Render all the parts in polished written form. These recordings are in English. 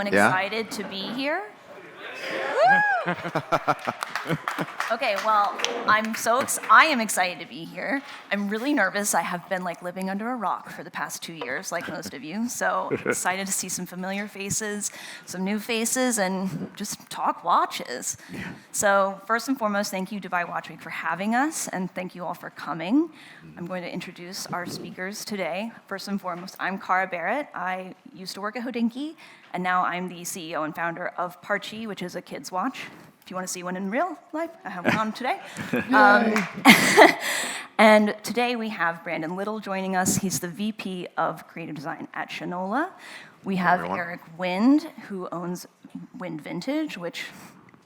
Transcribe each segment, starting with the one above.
everyone excited to be here? Okay, well, I am excited to be here. I'm really nervous. I have been living under a rock for the past 2 years, like most of you. So excited to see some familiar faces, some new faces, and just talk watches. Yeah. So first and foremost, thank you Dubai Watch Week for having us, and thank you all for coming. I'm going to introduce our speakers today. First and foremost, I'm Cara Barrett. I used to work at Hodinky, and now I'm the CEO and founder of Parchie, which is a kids' watch. If you want to see one in real life, I have one on today. And today we have Brandon Little joining us. He's the VP of Creative Design at Shinola. We have Eric Wind, who owns Wind Vintage, which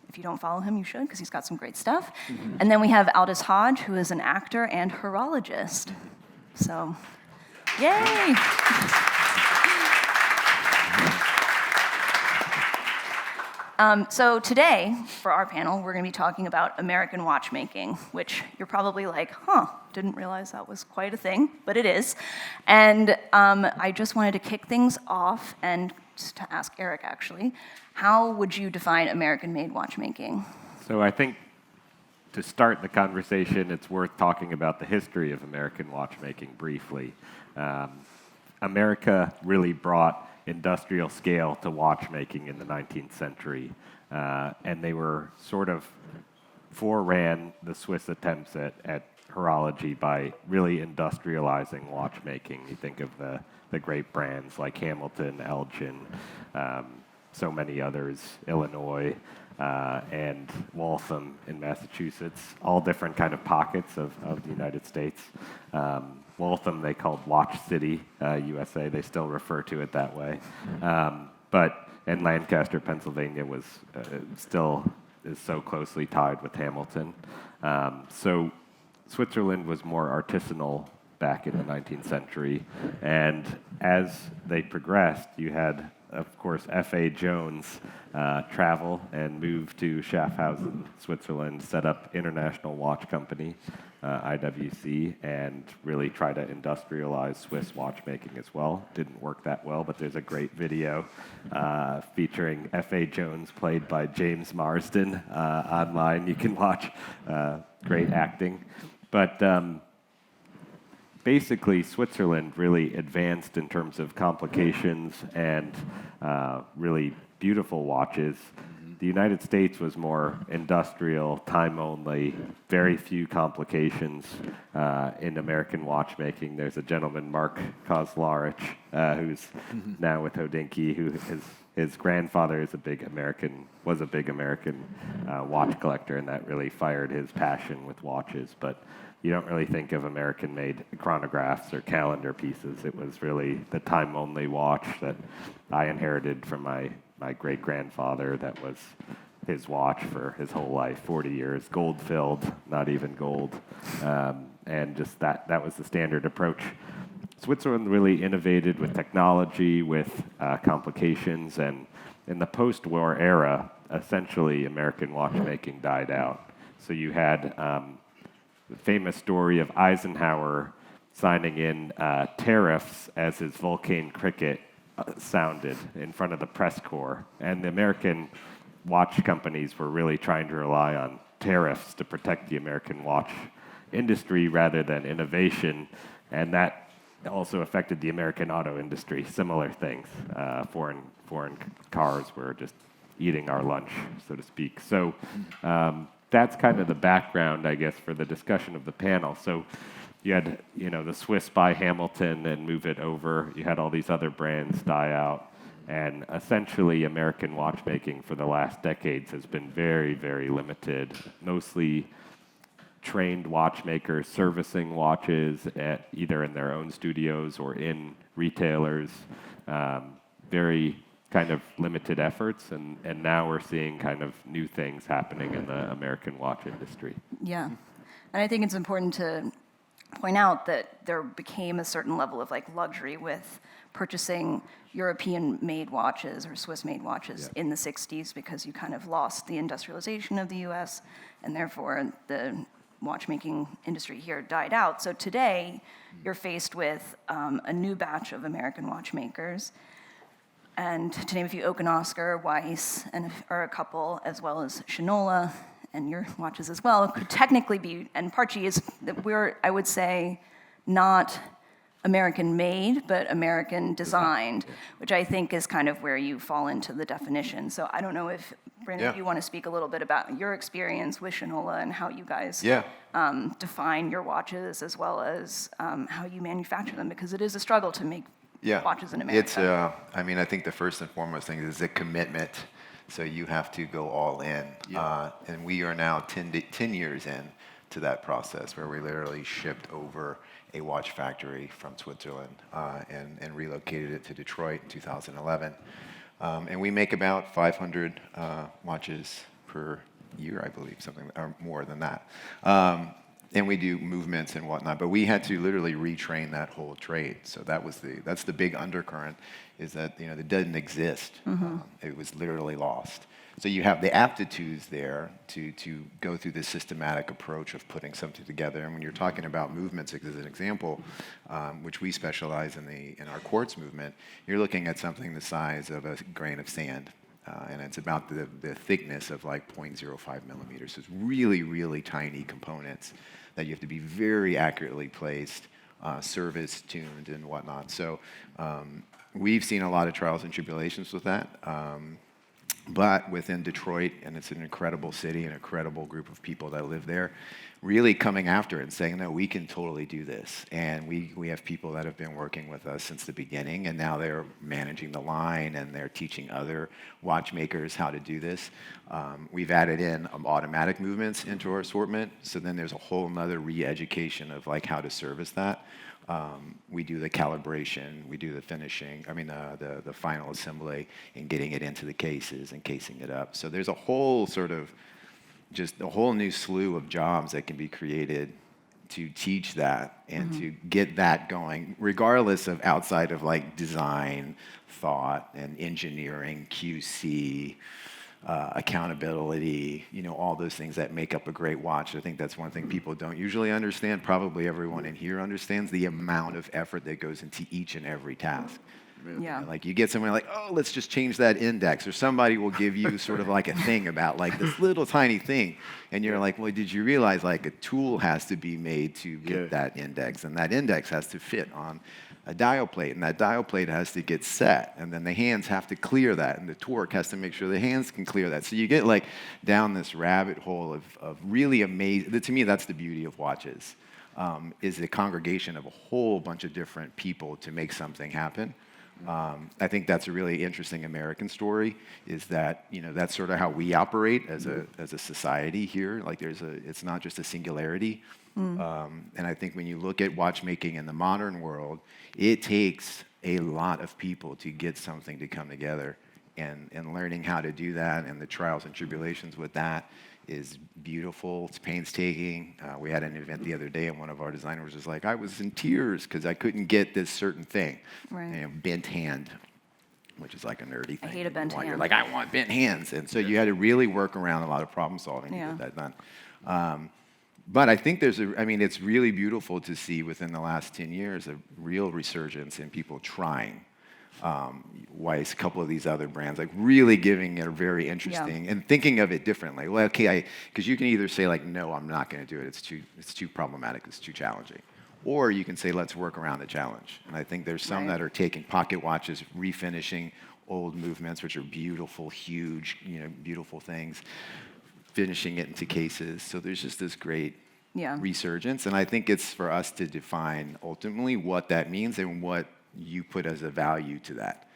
if you don't follow him, you should, because he's got some great stuff. Mm-hmm. And then we have Aldis Hodge, who is an actor and horologist. So, yay! So today, for our panel, we're going to be talking about American watchmaking, which you're probably like, didn't realize that was quite a thing, but it is. And I just wanted to kick things off and just to ask Eric, actually, how would you define American-made watchmaking? So I think to start the conversation, it's worth talking about the history of American watchmaking briefly. America really brought industrial scale to watchmaking in the 19th century, and they were sort of foreran the Swiss attempts at horology by really industrializing watchmaking. You think of the great brands like Hamilton, Elgin, so many others, Illinois, and Waltham in Massachusetts, all different kind of pockets of the United States. Waltham they called Watch City, USA. They still refer to it that way. And Lancaster, Pennsylvania was still is so closely tied with Hamilton. So Switzerland was more artisanal back in the 19th century. And as they progressed, you had, of course, F.A. Jones travel and move to Schaffhausen, Switzerland, set up International Watch Company, IWC, and really try to industrialize Swiss watchmaking as well. Didn't work that well, but there's a great video featuring F.A. Jones, played by James Marsden, online. You can watch. Great acting. But basically, Switzerland really advanced in terms of complications and really beautiful watches. The United States was more industrial, time only, very few complications in American watchmaking. There's a gentleman, Mark Kozlarich, who's now with Hodinky, who his grandfather was a big American watch collector, and that really fired his passion with watches. But you don't really think of American-made chronographs or calendar pieces. It was really the time-only watch that I inherited from my great-grandfather. That was his watch for his whole life, 40 years, gold-filled, not even gold. And just that was the standard approach. Switzerland really innovated with technology, with complications, and in the post-war era, essentially American watchmaking died out. So you had the famous story of Eisenhower signing in tariffs as his Vulcan cricket sounded in front of the press corps. And the American watch companies were really trying to rely on tariffs to protect the American watch industry rather than innovation. And that also affected the American auto industry, similar things. Foreign cars were just eating our lunch, so to speak. So that's kind of the background, I guess, for the discussion of the panel. So you had, the Swiss buy Hamilton and move it over. You had all these other brands die out. And essentially, American watchmaking for the last decades has been very, very limited. Mostly trained watchmakers servicing watches either in their own studios or in retailers. Very kind of limited efforts, and now we're seeing kind of new things happening in the American watch industry. Yeah, and I think it's important to point out that there became a certain level of luxury with purchasing European-made watches or Swiss-made watches in the 60s, because you kind of lost the industrialization of the U.S., and therefore the watchmaking industry here died out. So today, you're faced with a new batch of American watchmakers. and to name a few, Oak and Oscar, Weiss, are a couple, as well as Shinola, and your watches as well, could technically be, and Parchie is, we're, I would say, not American-made, but American-designed, which I think is kind of where you fall into the definition. So I don't know if, Brandon, if you want to speak a little bit about your experience with Shinola and how you guys define your watches, as well as how you manufacture them, because it is a struggle to make watches in America. It's, I mean, I think the first and foremost thing is a commitment. So you have to go all in. And we are now 10 years in to that process, where we literally shipped over a watch factory from Switzerland and relocated it to Detroit in 2011. And we make about 500 watches per year, I believe, something or more than that. And we do movements and whatnot, but we had to literally retrain that whole trade. So that's the big undercurrent, is that it doesn't exist. It was literally lost. So you have the aptitudes there to go through this systematic approach of putting something together. And when you're talking about movements, as an example, which we specialize in our quartz movement, you're looking at something the size of a grain of sand. And it's about the thickness of like 0.05 millimeters. So it's really, really tiny components that you have to be very accurately placed, service tuned and whatnot. So we've seen a lot of trials and tribulations with that. But within Detroit, and it's an incredible city, an incredible group of people that live there, really coming after it and saying, no, we can totally do this. And we have people that have been working with us since the beginning, and now they're managing the line, and they're teaching other watchmakers how to do this. We've added in automatic movements into our assortment, so then there's a whole nother re-education of like how to service that. We do the calibration, we do the finishing, the final assembly, and getting it into the cases and casing it up. So there's a whole just a whole new slew of jobs that can be created to teach that and to get that going, regardless of outside of like design, thought, and engineering, QC, accountability, all those things that make up a great watch. I think that's one thing people don't usually understand. Probably everyone in here understands the amount of effort that goes into each and every task. Yeah. Like you get someone like, oh, let's just change that index, or somebody will give you sort of like a thing about like this little tiny thing, and you're like, well, did you realize like a tool has to be made to get that index, and that index has to fit on a dial plate, and that dial plate has to get set, and then the hands have to clear that, and the torque has to make sure the hands can clear that. So you get like down this rabbit hole of really amazing. To me, that's the beauty of watches, is the congregation of a whole bunch of different people to make something happen. I think that's a really interesting American story, is that that's sort of how we operate as a society here. Like it's not just a singularity. And I think when you look at watchmaking in the modern world, it takes a lot of people to get something to come together, and learning how to do that and the trials and tribulations with that is beautiful. It's painstaking. We had an event the other day, and one of our designers was like, I was in tears because I couldn't get this certain thing. Right. Bent hand, which is like a nerdy thing. I hate a bent hand. You're like, I want bent hands. And so you had to really work around a lot of problem solving to get that done. But I think it's really beautiful to see within the last 10 years a real resurgence in people trying. Weiss, a couple of these other brands, like really giving it a very interesting and thinking of it differently. Well, okay, because you can either say like, no, I'm not going to do it. It's too problematic. It's too challenging. Or you can say, let's work around the challenge. And I think there's some that are taking pocket watches, refinishing old movements, which are beautiful, huge, beautiful things, finishing it into cases. So there's just this great resurgence. And I think it's for us to define ultimately what that means and what you put as a value to that.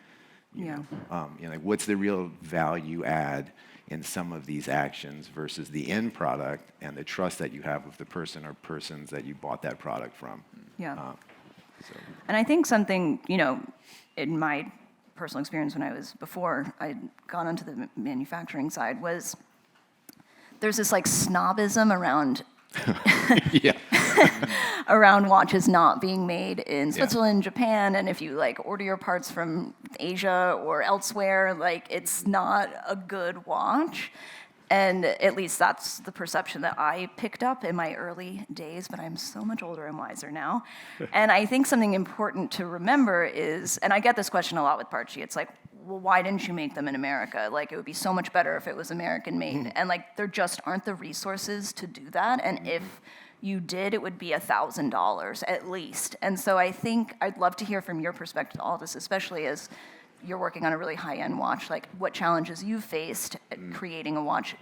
Like what's the real value add in some of these actions versus the end product and the trust that you have with the person or persons that you bought that product from. And I think something, in my personal experience before I'd gone onto the manufacturing side, was there's this like snobism around around watches not being made in Switzerland, Japan, and if you like order your parts from Asia or elsewhere, like it's not a good watch. And at least that's the perception that I picked up in my early days, but I'm so much older and wiser now. And I think something important to remember is, and I get this question a lot with Parchie, it's like, well, why didn't you make them in America? Like, it would be so much better if it was American made. And like, there just aren't the resources to do that. And if you did, it would be $1,000 at least. And so I think I'd love to hear from your perspective, Aldis, especially as you're working on a really high-end watch, like what challenges you've faced at creating a watch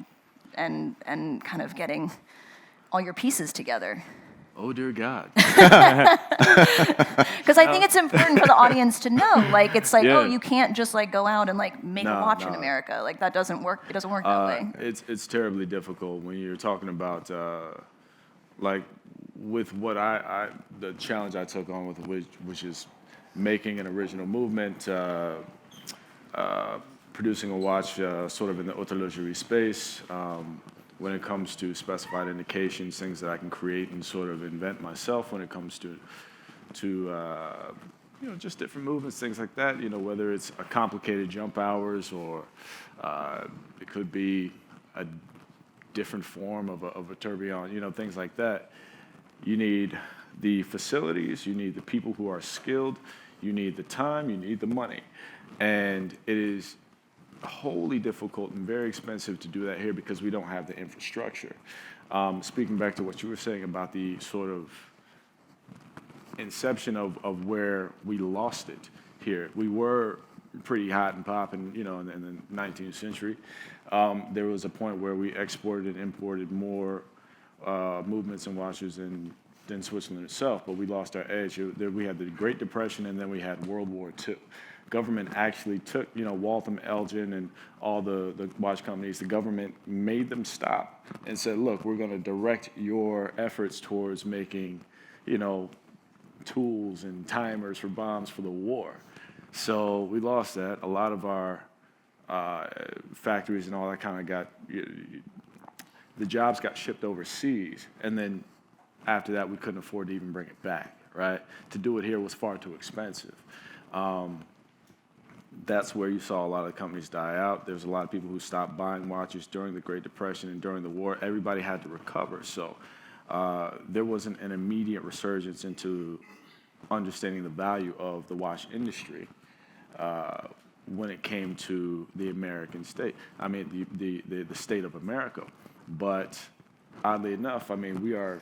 and kind of getting all your pieces together. Oh, dear God. Because I think it's important for the audience to know, like, it's like, Yeah. oh, you can't just like go out and like make a No, watch in no. America. Like, that doesn't work. It doesn't work that way. It's terribly difficult when you're talking about like with what the challenge I took on with which is making an original movement, producing a watch sort of in the horology space. When it comes to specified indications, things that I can create and sort of invent myself when it comes to just different movements, things like that. Whether it's a complicated jump hours or it could be a different form of a tourbillon, things like that. You need the facilities, you need the people who are skilled, you need the time, you need the money. And it is wholly difficult and very expensive to do that here because we don't have the infrastructure. Speaking back to what you were saying about the sort of inception of where we lost it here. We were pretty hot and popping, in the 19th century. There was a point where we exported and imported more movements and watches than Switzerland itself, but we lost our edge. We had the Great Depression, and then we had World War II. Government actually took, Waltham, Elgin, and all the watch companies, the government made them stop and said, look, we're going to direct your efforts towards making, tools and timers for bombs for the war. So we lost that. A lot of our factories and all that kind of got, the jobs got shipped overseas. And then after that, we couldn't afford to even bring it back, right? To do it here was far too expensive. That's where you saw a lot of companies die out. There's a lot of people who stopped buying watches during the Great Depression and during the war. Everybody had to recover. So there wasn't an immediate resurgence into understanding the value of the watch industry when it came to the American state. I mean, the state of America. But oddly enough, we are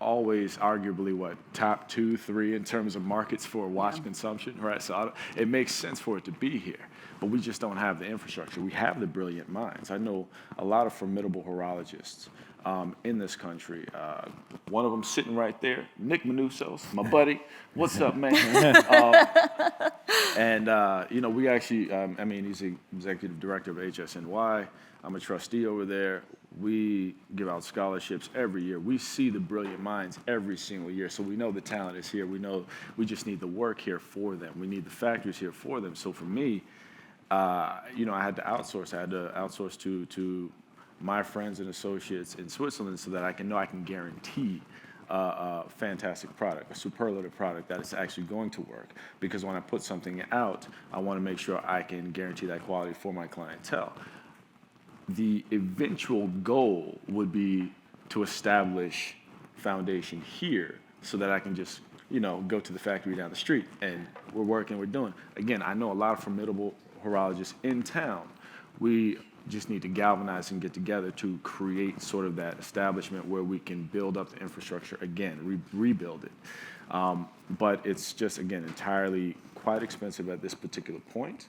always arguably top 2, 3 in terms of markets for watch consumption, right? So it makes sense for it to be here, but we just don't have the infrastructure. We have the brilliant minds. I know a lot of formidable horologists in this country. One of them sitting right there, Nick Manusos, my buddy. What's up, man? We actually, he's the executive director of HSNY. I'm a trustee over there. We give out scholarships every year. We see the brilliant minds every single year. So we know the talent is here. We know we just need the work here for them. We need the factories here for them. So for me, I had to outsource. I had to outsource to my friends and associates in Switzerland so that I can guarantee a fantastic product, a superlative product that is actually going to work. Because when I put something out, I want to make sure I can guarantee that quality for my clientele. The eventual goal would be to establish foundation here so that I can just, go to the factory down the street and we're doing. Again, I know a lot of formidable horologists in town. We just need to galvanize and get together to create sort of that establishment where we can build up the infrastructure again, rebuild it. But it's just, again, entirely quite expensive at this particular point.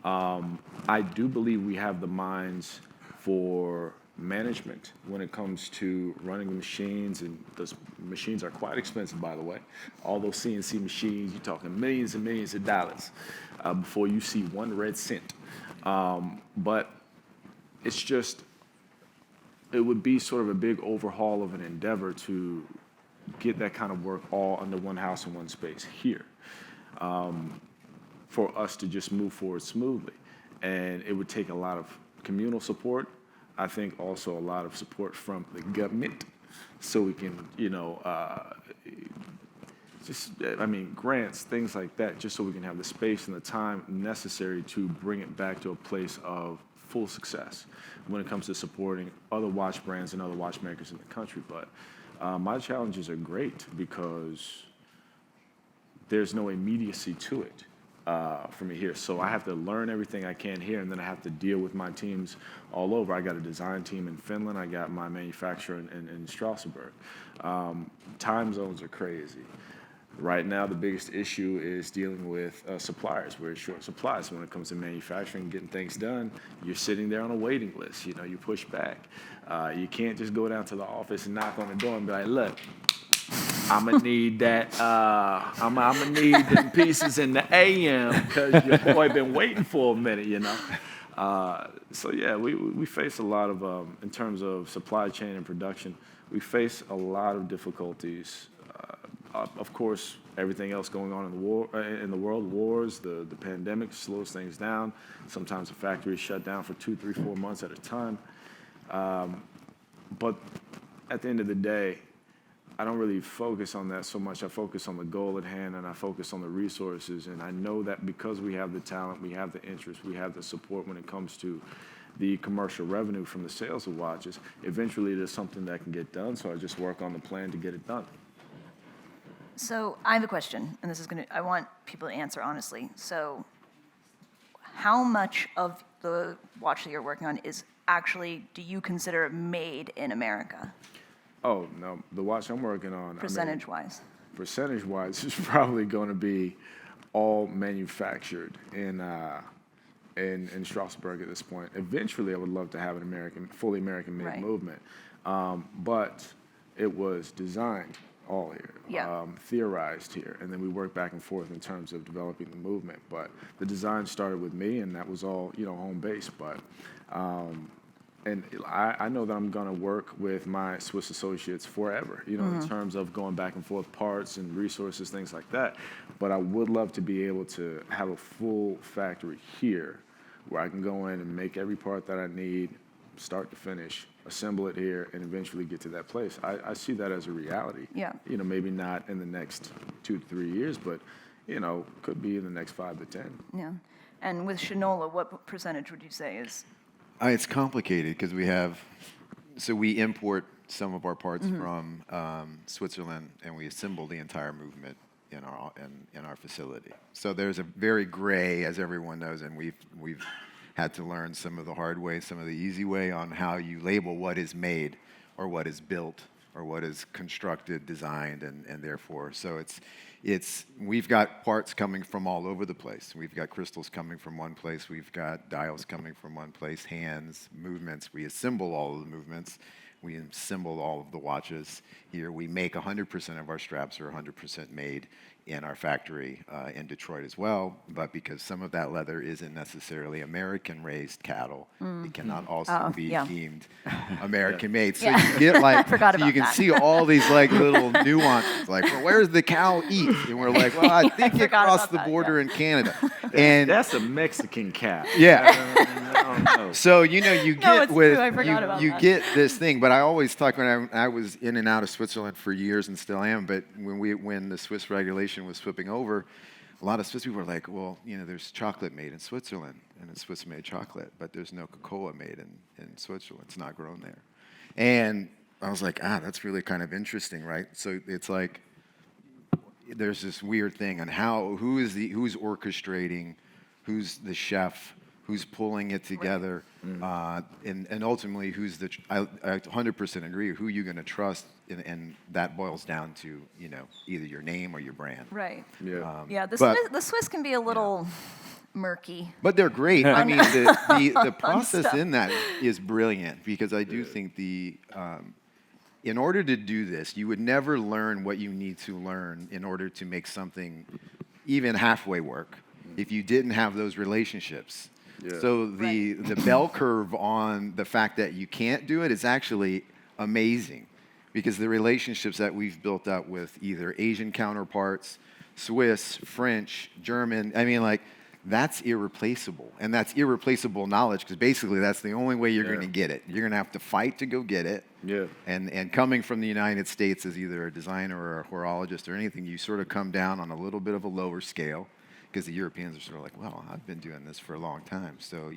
I do believe we have the minds for management when it comes to running the machines, and those machines are quite expensive, by the way. All those CNC machines, you're talking millions and millions of dollars before you see 1 red cent. But it's just, it would be sort of a big overhaul of an endeavor to get that kind of work all under one house in one space here for us to just move forward smoothly. And it would take a lot of communal support. I think also a lot of support from the government so we can, grants, things like that, just so we can have the space and the time necessary to bring it back to a place of full success when it comes to supporting other watch brands and other watchmakers in the country. But my challenges are great because there's no immediacy to it. for me here. So I have to learn everything I can here, and then I have to deal with my teams all over. I got a design team in Finland. I got my manufacturer in Strasbourg. Time zones are crazy. Right now, the biggest issue is dealing with suppliers. We're short supplies when it comes to manufacturing, getting things done. You're sitting there on a waiting list. You know, you push back. You can't just go down to the office and knock on the door and be like, look, I'm gonna need that. I'm gonna need them pieces in the AM because your boy been waiting for a minute, you know. So yeah, we face a lot of in terms of supply chain and production. We face a lot of difficulties. Of course, everything else going on in the world, wars, the pandemic slows things down. Sometimes the factories shut down for 2, 3, 4 months at a time. But at the end of the day, I don't really focus on that so much. I focus on the goal at hand, and I focus on the resources. And I know that because we have the talent, we have the interest, we have the support when it comes to the commercial revenue from the sales of watches, eventually there's something that can get done. So I just work on the plan to get it done. So I have a question, and I want people to answer honestly. So how much of the watch that you're working on is actually, do you consider made in America? Oh, no, the watch I'm working on, Percentage-wise? Percentage-wise, is probably going to be all manufactured in Strasbourg at this point. Eventually, I would love to have an fully American-made Right. movement, but it was designed all here, Yeah. Theorized here, and then we worked back and forth in terms of developing the movement. But the design started with me, and that was all, home base. But and I know that I'm going to work with my Swiss associates forever, in terms of going back and forth parts and resources, things like that. But I would love to be able to have a full factory here where I can go in and make every part that I need, start to finish, assemble it here, and eventually get to that place. I see that as a reality. Yeah. Maybe not in the next 2 to 3 years, but, could be in the next 5 to 10. Yeah. And with Shinola, what percentage would you say is? It's complicated because we import some of our parts from Switzerland, and we assemble the entire movement in our facility. So there's a very gray, as everyone knows, and we've had to learn some of the hard way, some of the easy way on how you label what is made or what is built or what is constructed, designed, and therefore. So we've got parts coming from all over the place. We've got crystals coming from one place. We've got dials coming from one place, hands, movements. We assemble all of the movements. We assemble all of the watches here. We make 100% of our straps are 100% made in our factory in Detroit as well, but because some of that leather isn't necessarily American-raised cattle, it cannot also be deemed American-made. So you get you can see all these little nuances, well, where's the cow eat? And we're like, well, I think it crossed the border in Canada. And that's a Mexican cow. Yeah. I don't know. So you get this thing, but I always talk when I was in and out of Switzerland for years and still am. But when the Swiss regulation was flipping over, a lot of Swiss people were like, well, there's chocolate made in Switzerland, and it's Swiss-made chocolate, but there's no cocoa made in Switzerland. It's not grown there. And I was like, that's really kind of interesting, right? So it's like there's this weird thing on who's orchestrating, who's the chef, who's pulling it together, and ultimately I 100% agree, who you're going to trust, and that boils down to, either your name or your brand. Right. Yeah. The Swiss can be a little murky. But they're great. I mean, the process in that is brilliant, because I do think in order to do this, you would never learn what you need to learn in order to make something even halfway work if you didn't have those relationships. Yeah. So the bell curve on the fact that you can't do it is actually amazing, because the relationships that we've built up with either Asian counterparts, Swiss, French, German, that's irreplaceable. And that's irreplaceable knowledge, because basically that's the only way you're going to get it. You're going to have to fight to go get it. Yeah. And coming from the United States as either a designer or a horologist or anything, you sort of come down on a little bit of a lower scale, because the Europeans are sort of like, well, I've been doing this for a long time. So,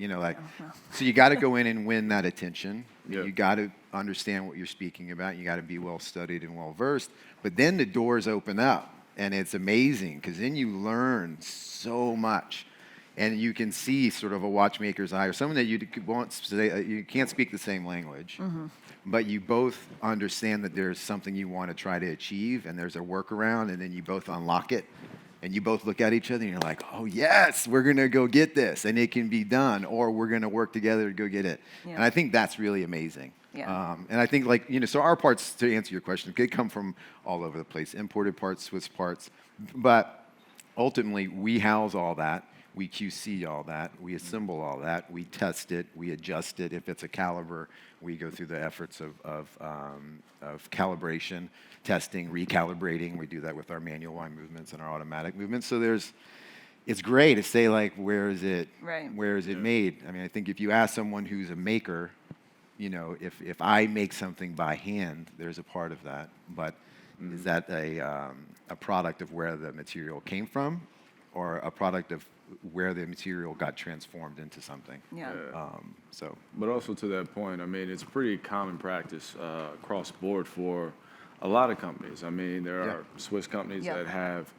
so you got to go in and win that attention. Yeah. You got to understand what you're speaking about. You got to be well studied and well versed. But then the doors open up. And it's amazing because then you learn so much. And you can see sort of a watchmaker's eye, or someone that won't say, you can't speak the same language, but you both understand that there's something you want to try to achieve, and there's a workaround, and then you both unlock it, and you both look at each other, and you're like, oh, yes, we're going to go get this, and it can be done, or we're going to work together to go get it. Yeah. And I think that's really amazing. Yeah. And I think, so our parts, to answer your question, they come from all over the place, imported parts, Swiss parts, but ultimately, we house all that. We QC all that, we assemble all that, we test it, we adjust it. If it's a caliber, we go through the efforts of calibration, testing, recalibrating. We do that with our manual wind movements and our automatic movements. So it's great to say, like, where is it made? I mean, I think if you ask someone who's a maker, if I make something by hand, there's a part of that. But is that a product of where the material came from, or a product of where the material got transformed into something? Yeah. But also to that point, I mean, it's pretty common practice across board for a lot of companies. I mean, there are Swiss companies that have,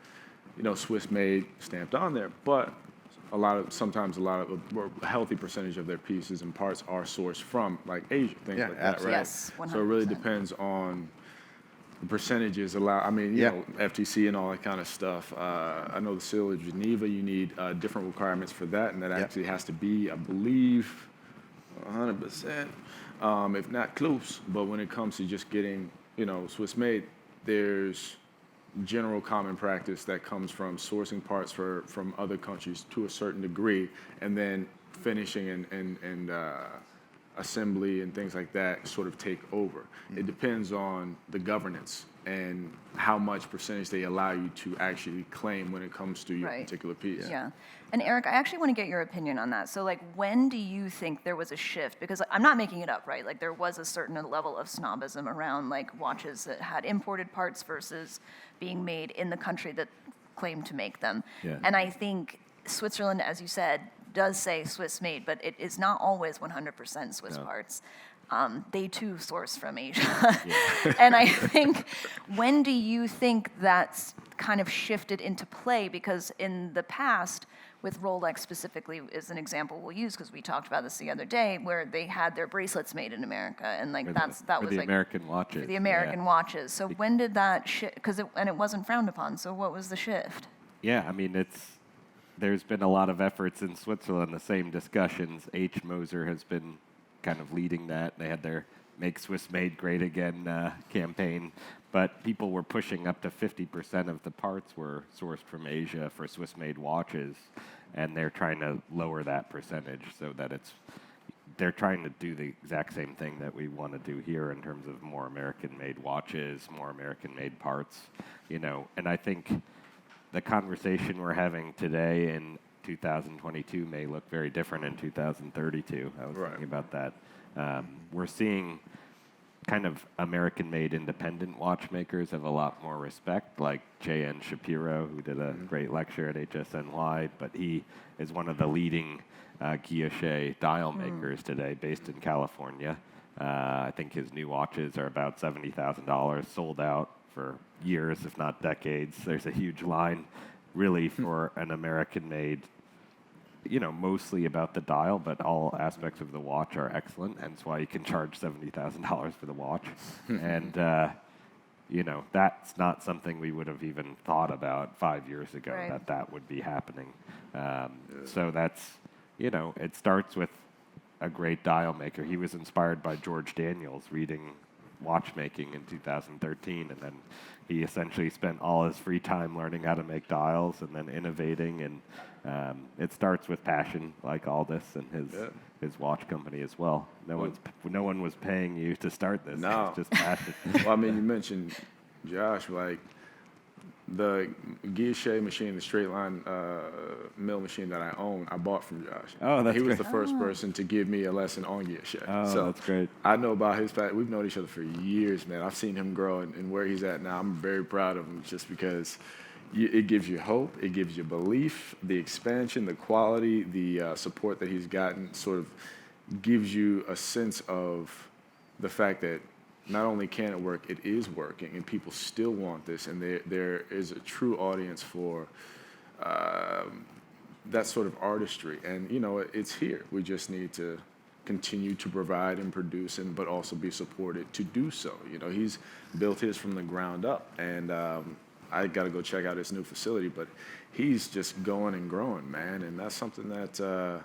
Swiss made stamped on there, but sometimes a healthy percentage of their pieces and parts are sourced from like Asia, things like that, right? Yes, 100%. So it really depends on the percentages I mean, you know, FTC and all that kind of stuff. I know the Seal of Geneva, you need different requirements for that, and that actually has to be, I believe, 100%, if not close. But when it comes to just getting, Swiss made, there's general common practice that comes from sourcing parts from other countries to a certain degree, and then finishing and assembly and things like that sort of take over. It depends on the governance and how much percentage they allow you to actually claim when it comes to your particular piece. Yeah. And Eric, I actually want to get your opinion on that. So, like, when do you think there was a shift? Because I'm not making it up, right? Like, there was a certain level of snobism around, like, watches that had imported parts versus being made in the country that claimed to make them. Yeah. And I think Switzerland, as you said, does say Swiss made, but it is not always 100% Swiss parts. They too source from Asia. And I think, when do you think that's kind of shifted into play? Because in the past, with Rolex specifically is an example we'll use, because we talked about this the other day, where they had their bracelets made in America, and like that was the like American watches. for the American watches. So when did that shift? Because it wasn't frowned upon. So what was the shift? Yeah, I mean, there's been a lot of efforts in Switzerland, the same discussions. H. Moser has been kind of leading that. They had their Make Swiss Made Great Again campaign, but people were pushing up to 50% of the parts were sourced from Asia for Swiss made watches, and they're trying to lower that percentage so that they're trying to do the exact same thing that we want to do here in terms of more American-made watches, more American-made parts, and I think the conversation we're having today in 2022 may look very different in 2032. I was thinking about that. We're seeing kind of American-made independent watchmakers have a lot more respect, like J.N. Shapiro, who did a great lecture at HSNY, but he is one of the leading guilloche dial makers today, based in California. I think his new watches are about $70,000, sold out for years, if not decades. There's a huge line, really, for an American-made, mostly about the dial, but all aspects of the watch are excellent, hence why you can charge $70,000 for the watch. And, that's not something we would have even thought about 5 years ago, that would be happening. So that's, it starts with a great dial maker. He was inspired by George Daniels reading watchmaking in 2013, and then he essentially spent all his free time learning how to make dials and then innovating, and it starts with passion, like Aldis and his watch company as well. No one was paying you to start this. No. It's just passion. Well, I mean, you mentioned Josh, like the guilloche machine, the straight line mill machine that I own, I bought from Josh. Oh, that's He was great. the first person to give me a lesson on guilloche. Oh, so that's great. I know about his path. We've known each other for years, man. I've seen him grow and where he's at now. I'm very proud of him, just because it gives you hope, it gives you belief, the expansion, the quality, the support that he's gotten sort of gives you a sense of the fact that not only can it work, it is working, and people still want this, and there is a true audience for that sort of artistry. And it's here. We just need to continue to provide and produce, but also be supported to do so. He's built his from the ground up, and I got to go check out his new facility, but he's just going and growing, man. And that's something that,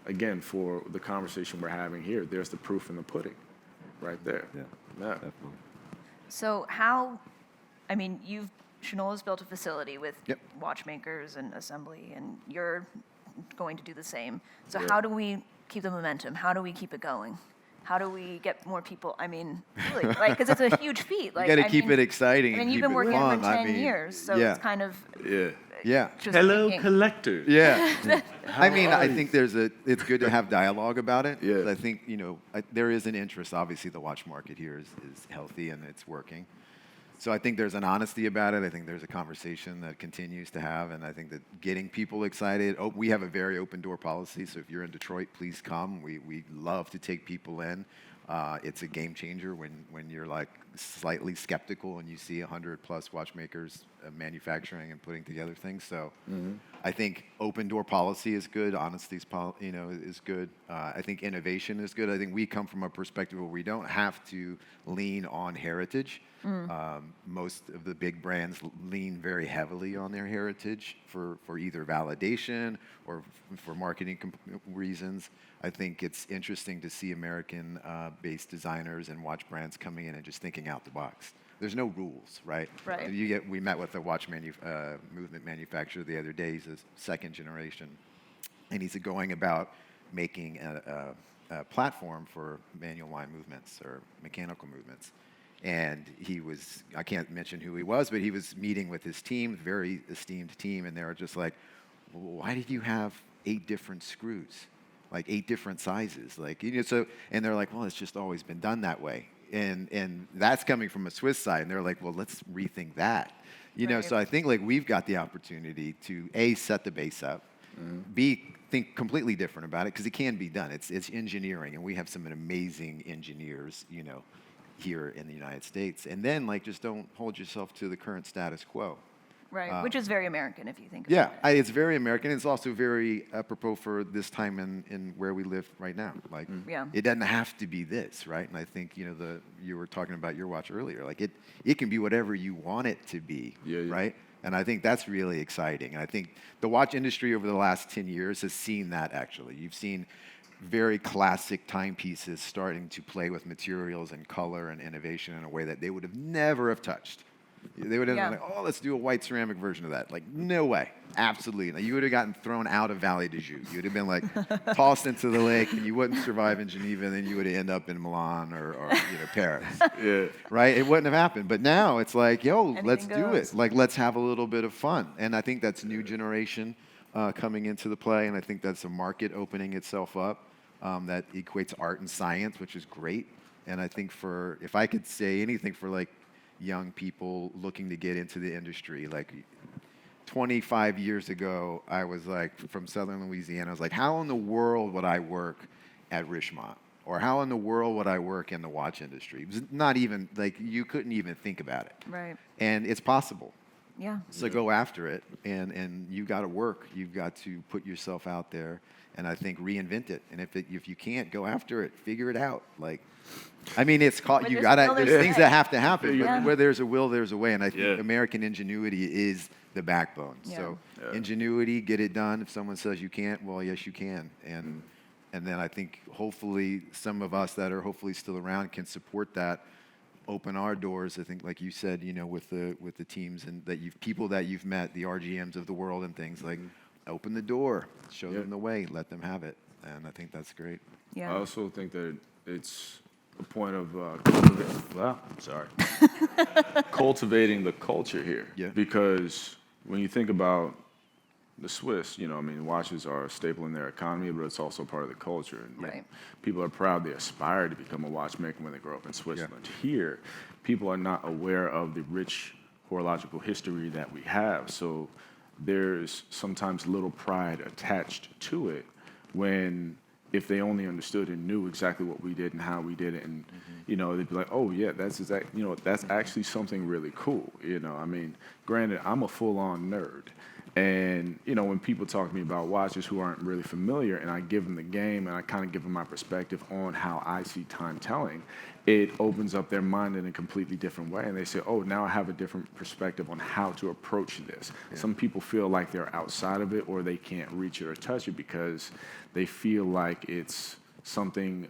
again, for the conversation we're having here, there's the proof in the pudding right there. Yeah, Yeah. definitely. So Shinola's built a facility with watchmakers and assembly, and you're going to do the same. So Yeah. how do we keep the momentum? How do we keep it going? How do we get more people? Really, because it's a huge feat. You got to keep it exciting. You've keep been it working fun. for 10 years, so yeah. it's kind of Yeah. just Hello, thinking. collectors. Yeah. I are you? think it's good to have dialogue about it. Yeah. I think, there is an interest. Obviously, the watch market here is healthy and it's working. So I think there's an honesty about it. I think there's a conversation that continues to have, and I think that getting people excited. We have a very open door policy, so if you're in Detroit, please come. We love to take people in. It's a game changer when you're like slightly skeptical and you see 100+ watchmakers manufacturing and putting together things. So I think open door policy is good. Honesty is good. I think innovation is good. I think we come from a perspective where we don't have to lean on heritage. Most of the big brands lean very heavily on their heritage for either validation or for marketing reasons. I think it's interesting to see American-based designers and watch brands coming in and just thinking out the box. There's no rules, right? Right. We met with a watch movement manufacturer the other day. He's a second generation, and he's going about making a platform for manual line movements or mechanical movements. And I can't mention who he was, but he was meeting with his team, very esteemed team, and they were just like, well, why did you have 8 different screws? Like 8 different sizes? And they're like, well, it's just always been done that way. And that's coming from a Swiss side, and they're like, well, let's rethink that. Right. So I think we've got the opportunity to A, set the base up, B, think completely different about it, because it can be done. It's engineering, and we have some amazing engineers, here in the United States. And then just don't hold yourself to the current status quo. Right, which is very American if you think Yeah, about it. it's very American. It's also very apropos for this time in where we live right now. Yeah. It doesn't have to be this, right? And I think you were talking about your watch earlier. It can be whatever you want it to be, right? And I think that's really exciting. And I think the watch industry over the last 10 years has seen that. Actually, you've seen very classic timepieces starting to play with materials and color and innovation in a way that they would have never have touched. They would have been like, oh, let's do a white ceramic version of that. No way. Absolutely. You would have gotten thrown out of Valley de Joux. You would have been tossed into the lake, and you wouldn't survive in Geneva, and then you would end up in Milan or Paris. Yeah. Right? It wouldn't have happened. But now it's like, let's do goes. it. Let's have a little bit of fun. And I think that's new generation coming into the play, and I think that's a market opening itself up that equates art and science, which is great. And I think if I could say anything for young people looking to get into the industry, 25 years ago, I was from Southern Louisiana. I was like, how in the world would I work at Richemont? Or how in the world would I work in the watch industry? It was not even, you couldn't even think about it. Right. And it's possible. Yeah. So go after it, and you got to work. You've got to put yourself out there, and I think reinvent it. And if you can't, go after it. Figure it out. It's called. Where You there's a gotta. will, There's there's a things way. that have to happen. Yeah. But where there's a will, there's a way. And I think Yeah. American ingenuity is the backbone. Yeah. So Yeah. ingenuity, get it done. If someone says you can't, well, yes, you can. And then I think hopefully some of us that are hopefully still around can support that. Open our doors. I think, like you said, with the teams and people that you've met, the RGMs of the world and things open the door, show them the way, let them have it, and I think that's great. Yeah. I also think that it's a point of cultivating the culture here. Yeah. Because when you think about the Swiss, watches are a staple in their economy, but it's also part of the culture. And Right. people are proud, they aspire to become a watchmaker when they grow up in Switzerland. Here, people are not aware of the rich horological history that we have. So there's sometimes little pride attached to it when if they only understood and knew exactly what we did and how we did it, and you know, they'd be like, oh yeah, that's actually something really cool. You know, I mean, granted, I'm a full-on nerd, and you know, when people talk to me about watches who aren't really familiar, and I give them the game and I kind of give them my perspective on how I see time telling, it opens up their mind in a completely different way, and they say, oh, now I have a different perspective on how to approach this. Yeah. Some people feel like they're outside of it, or they can't reach it or touch it because they feel like it's something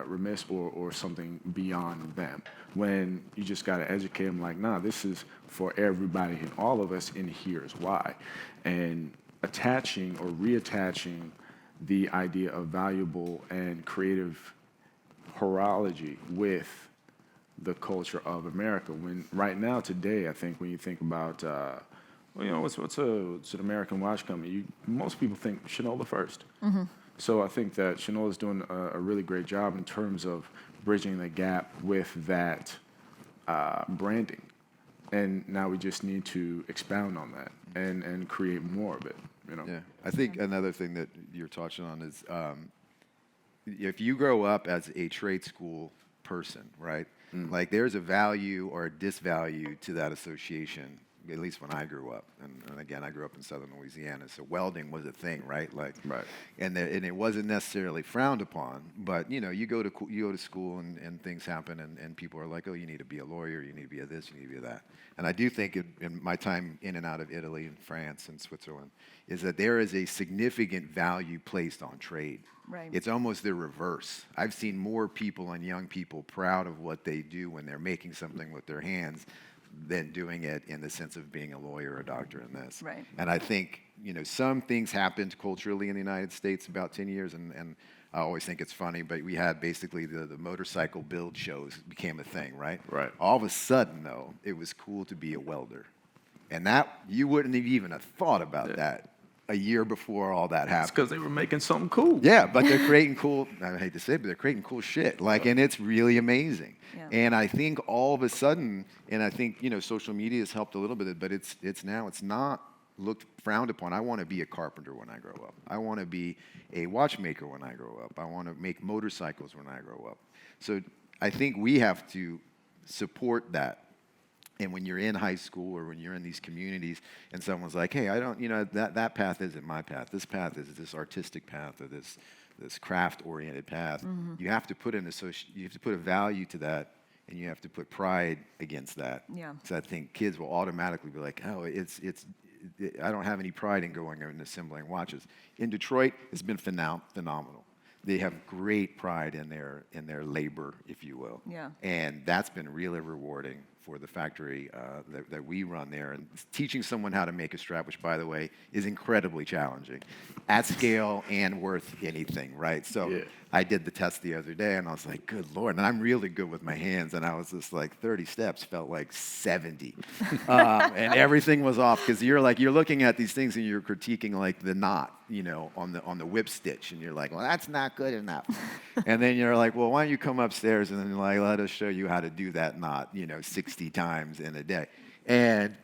remiss or something beyond them, when you just got to educate them like, nah, this is for everybody and all of us, and here's why. And attaching or reattaching the idea of valuable and creative horology with the culture of America. When right now, today, I think when you think about, well, you know, what's an American watch company? Most people think Shinola first. Mm-hmm. So I think that Shinola is doing a really great job in terms of bridging the gap with that branding. And now we just need to expound on that and create more of it, you know? Yeah, I think another thing that you're touching on is if you grow up as a trade school person, right? Like there's a value or a disvalue to that association, at least when I grew up. And again, I grew up in southern Louisiana, so welding was a thing, right? Like, right. And it wasn't necessarily frowned upon, but you know, you go to school and things happen, and people are like, oh, you need to be a lawyer, you need to be a this, you need to be a that. And I do think in my time in and out of Italy and France and Switzerland, is that there is a significant value placed on trade. Right. It's almost the reverse. I've seen more people and young people proud of what they do when they're making something with their hands than doing it in the sense of being a lawyer or a doctor in this. Right. And I think, you know, some things happened culturally in the United States about 10 years, and I always think it's funny, but we had basically the motorcycle build shows became a thing, right? Right. All of a sudden, though, it was cool to be a welder. And that, you wouldn't have even have thought about that a year before all that happened. It's because they were making something cool. Yeah, but they're creating cool, I hate to say it, but they're creating cool shit. Like, and it's really amazing. Yeah. And I think all of a sudden, and I think, you know, social media has helped a little bit, but it's not looked frowned upon. I want to be a carpenter when I grow up. I want to be a watchmaker when I grow up. I want to make motorcycles when I grow up. So I think we have to support that. And when you're in high school or when you're in these communities and someone's like, hey, I don't, you know, that path isn't my path. This path is this artistic path or this craft-oriented path. Mm-hmm. You have to put a value to that, and you have to put pride against that. Yeah. So I think kids will automatically be like, oh, I don't have any pride in going and assembling watches. In Detroit, it's been phenomenal. They have great pride in their labor, if you will. Yeah. And that's been really rewarding for the factory that we run there. And teaching someone how to make a strap, which, by the way, is incredibly challenging, at scale and worth anything, right? So yeah. I did the test the other day, and I was like, good Lord. And I'm really good with my hands, and I was just like, 30 steps felt like 70. And everything was off, because you're looking at these things, and you're critiquing, like, the knot, you know, on the whip stitch, and you're like, well, that's not good enough. And then you're like, well, why don't you come upstairs and then like let us show you how to do that knot, you know, 60 times in a day.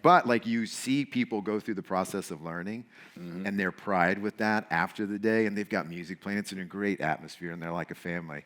But like you see people go through the process of learning, mm-hmm. and their pride with that after the day, and they've got music playing. It's in a great atmosphere, and they're like a family.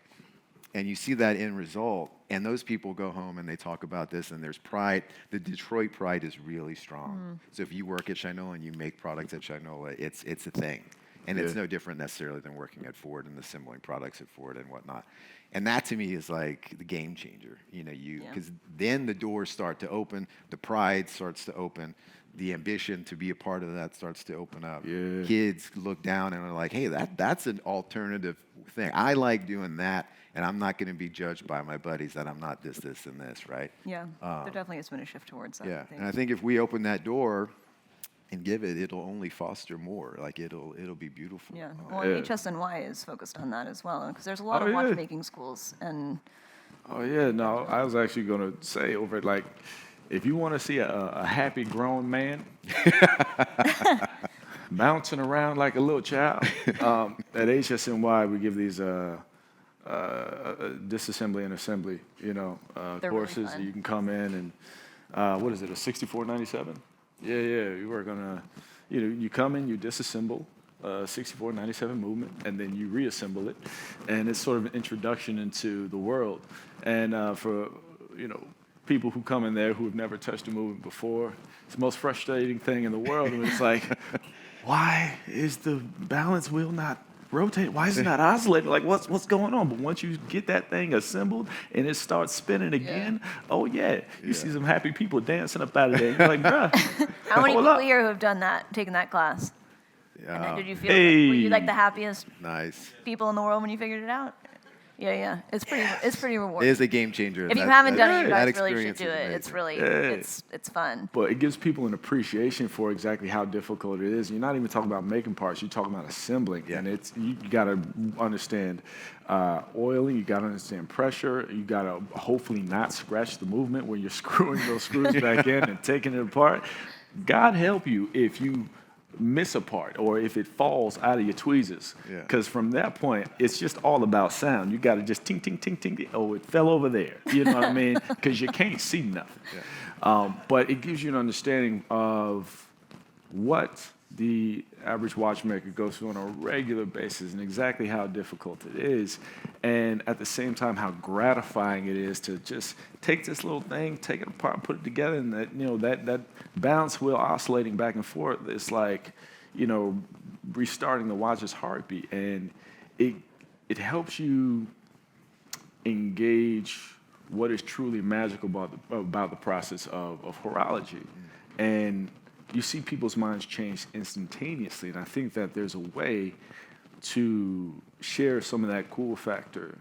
And you see that end result, and those people go home and they talk about this, and there's pride. The Detroit pride is really strong. Mm. So if you work at Shinola and you make products at Shinola, it's a thing. And it's no different necessarily than working at Ford and assembling products at Ford and whatnot. And that to me is like the game changer. You know, because then the doors start to open, the pride starts to open, the ambition to be a part of that starts to open up. Yeah. Kids look down and are like, hey, that's an alternative thing. I like doing that, and I'm not going to be judged by my buddies that I'm not this, and this, right? Yeah, there definitely has been a shift towards that. Yeah, and I think if we open that door and give it'll only foster more. Like it'll be beautiful. Yeah. Well, HSNY is focused on that as well, because there's a lot of watchmaking schools and. Oh yeah, no, I was actually gonna say over like, if you want to see a happy grown man bouncing around like a little child, at HSNY we give these disassembly and assembly, you know, courses. Really you can come in and what is it, a $64.97? Yeah, you work on you come in, you disassemble, 6497 movement, and then you reassemble it, and it's sort of an introduction into the world. And for people who come in there who have never touched a movement before, it's the most frustrating thing in the world. And it's like, why is the balance wheel not rotating? Why is it not oscillating? Like, what's going on? But once you get that thing assembled and it starts spinning again, you see some happy people dancing up out of there. You're like, bruh. How many hold people up. here who have done that, taken that class? And then did you feel, Hey. were you like the happiest Nice. people in the world when you figured it out? Yeah. It's pretty It rewarding. is a game changer. If you haven't done it, you that guys really should experience do is it. amazing. It's really, it's fun. But it gives people an appreciation for exactly how difficult it is. You're not even talking about making parts; you're talking about assembling. Yeah. And it's you got to understand oiling. You got to understand pressure. You got to hopefully not scratch the movement when you're screwing those screws back in and taking it apart. God help you if you miss a part or if it falls out of your tweezers. Yeah. Because from that point, it's just all about sound. You got to just ting, ting, ting, ting, ting. Oh, it fell over there. You know what I mean? Because you can't see nothing. Yeah. But it gives you an understanding of what the average watchmaker goes through on a regular basis and exactly how difficult it is. And at the same time, how gratifying it is to just take this little thing, take it apart, put it together, and that balance wheel oscillating back and forth, it's like, restarting the watch's heartbeat. And it helps you engage what is truly magical about the process of horology. And you see people's minds change instantaneously. And I think that there's a way to share some of that cool factor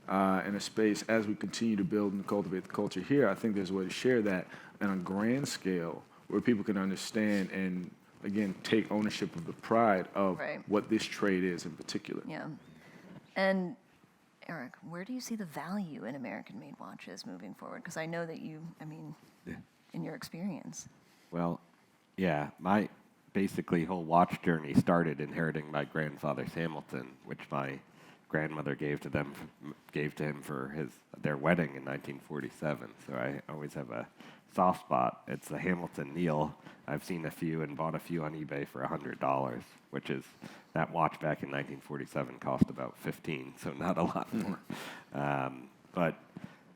in a space as we continue to build and cultivate the culture here. I think there's a way to share that on a grand scale where people can understand and, again, take ownership of the pride of what this trade is in particular. Yeah. And Eric, where do you see the value in American-made watches moving forward? Because I know that in your experience. Well, yeah, my basically whole watch journey started inheriting my grandfather's Hamilton, which my grandmother gave to him for their wedding in 1947. So I always have a soft spot. It's the Hamilton Neal. I've seen a few and bought a few on eBay for $100, which is that watch back in 1947 cost about $15, so not a lot more. But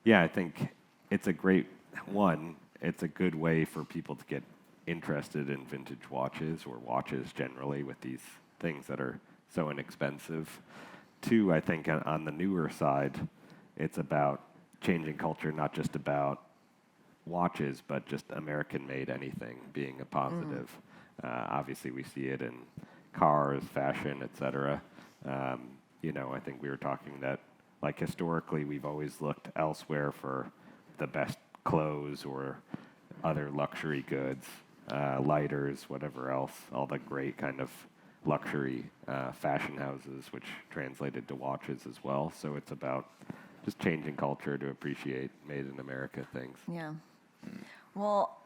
yeah, I think it's a great one. It's a good way for people to get interested in vintage watches or watches generally with these things that are so inexpensive. Two, I think on the newer side, it's about changing culture, not just about watches, but just American-made anything being a positive. Obviously, we see it in cars, fashion, etc. I think we were talking that, like, historically, we've always looked elsewhere for the best clothes or other luxury goods, lighters, whatever else, all the great kind of luxury fashion houses, which translated to watches as well. So it's about just changing culture to appreciate made in America things. Yeah. Well,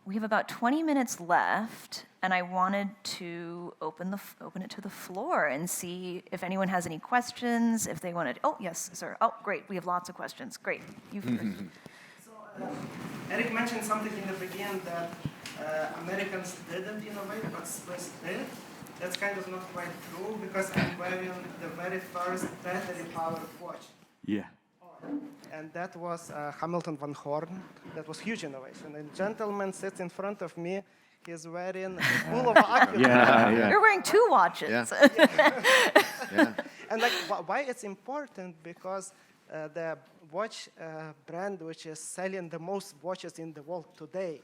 we have about 20 minutes left, and I wanted to open it to the floor and see if anyone has any questions, if they wanted. Oh, yes, sir. Oh, great. We have lots of questions. Great. You first. So, Eric mentioned something in the beginning that Americans didn't innovate, but Swiss did. That's kind of not quite true because I'm wearing the very first battery-powered watch. Yeah. And that was Hamilton von Horn. That was huge innovation. And gentleman sits in front of me. He's wearing full of aqua. Yeah. You're wearing two watches. Yeah. And like, why it's important? Because the watch brand which is selling the most watches in the world today,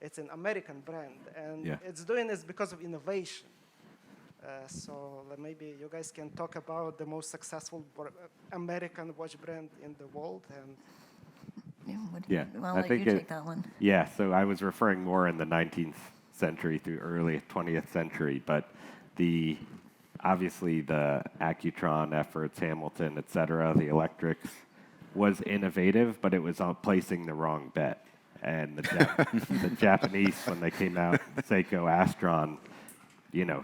it's an American brand, and it's doing this because of innovation. So maybe you guys can talk about the most successful American watch brand in the world. And I'll let you take that one. Yeah, so I was referring more in the 19th century through early 20th century, but obviously the Accutron efforts, Hamilton, et cetera, the electrics, was innovative, but it was on placing the wrong bet. And the Japanese, when they came out, Seiko Astron,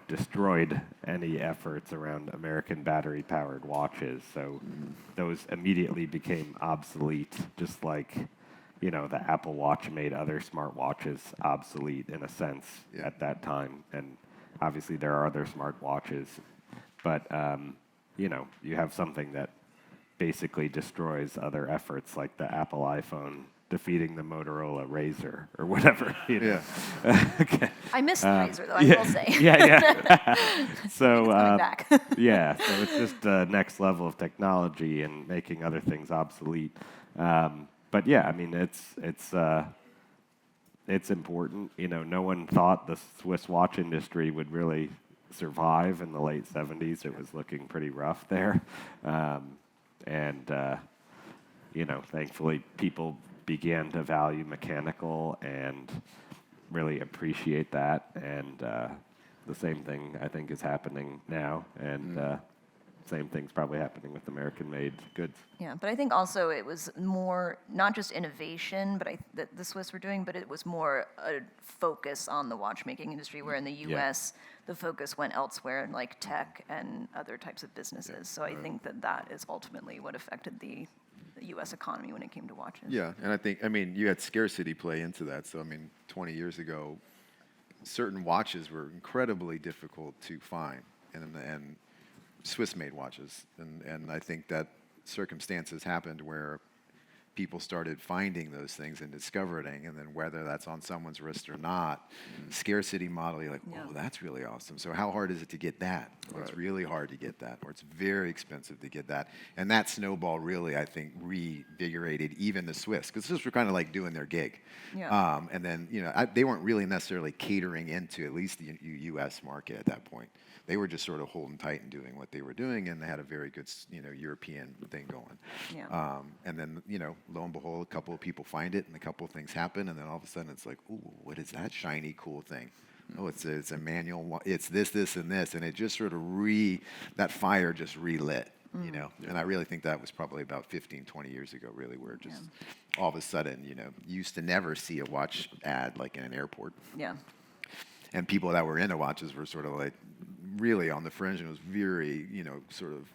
destroyed any efforts around American battery-powered watches. So those immediately became obsolete, just like, the Apple Watch made other smart watches obsolete in a sense at that time. And obviously there are other smart watches, but you know, you have something that basically destroys other efforts like the Apple iPhone defeating the Motorola Razr or whatever. You know? Okay. I missed the Razor, though, I will say. Yeah. So Coming back. yeah, so it's just next level of technology and making other things obsolete. But yeah, I mean, it's important. You know, no one thought the Swiss watch industry would really survive in the late 70s. It was looking pretty rough there. You know, thankfully people began to value mechanical and really appreciate that. And the same thing, I think, is happening now. And same thing's probably happening with American-made goods. Yeah, but I think also it was more, not just innovation, but that the Swiss were doing, but it was more a focus on the watchmaking industry, where in the U.S., the focus went elsewhere in like tech and other types of businesses. So I think that is ultimately what affected the U.S. economy when it came to watches. Yeah, and I mean, you had scarcity play into that. So, I mean, 20 years ago, certain watches were incredibly difficult to find, and Swiss-made watches. And I think that circumstances happened where people started finding those things and discovering, and then whether that's on someone's wrist or not, scarcity model, you're like, oh, that's really awesome. So how hard is it to get that? Well, it's really hard to get that, or it's very expensive to get that. And that snowball really, I think, reinvigorated even the Swiss, because the Swiss were kind of like doing their gig. Yeah. And then, you know, they weren't really necessarily catering into at least the U.S. market at that point. They were just sort of holding tight and doing what they were doing, and they had a very good, you know, European thing going. Yeah. And then, you know, lo and behold, a couple of people find it, and a couple of things happen, and then all of a sudden it's like, ooh, what is that shiny, cool thing? Oh, it's a manual. It's this, and this, and it just sort of that fire just relit, you know. And I really think that was probably about 15, 20 years ago, really, where just all of a sudden, you know, you used to never see a watch ad like in an airport. Yeah. And people that were into watches were sort of like really on the fringe, and it was very, you know, sort of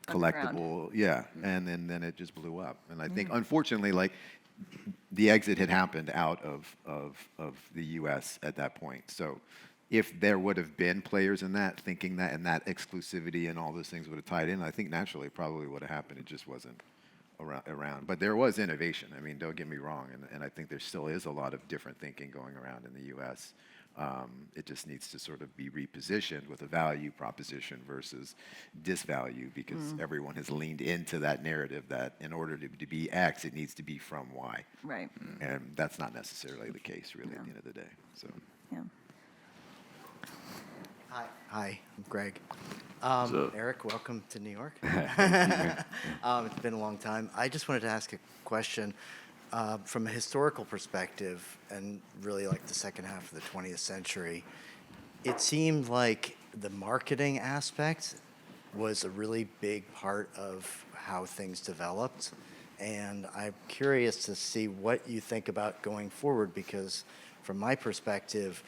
collectible. Yeah. And then it just blew up. And I think, unfortunately, like, the exit had happened out of the U.S. at that point. So if there would have been players in that, thinking that, and that exclusivity and all those things would have tied in, I think naturally it probably would have happened. It just wasn't around. But there was innovation. I mean, don't get me wrong. And I think there still is a lot of different thinking going around in the U.S. It just needs to sort of be repositioned with a value proposition versus disvalue, because everyone has leaned into that narrative that in order to be X, it needs to be from Y. Right. And that's not necessarily the case, really, at the end of the day. So. Yeah. Hi, I'm Greg. So- Eric, welcome to New York. It's been a long time. I just wanted to ask a question. From a historical perspective, and really like the second half of the 20th century, it seemed like the marketing aspect was a really big part of how things developed. And I'm curious to see what you think about going forward, because from my perspective,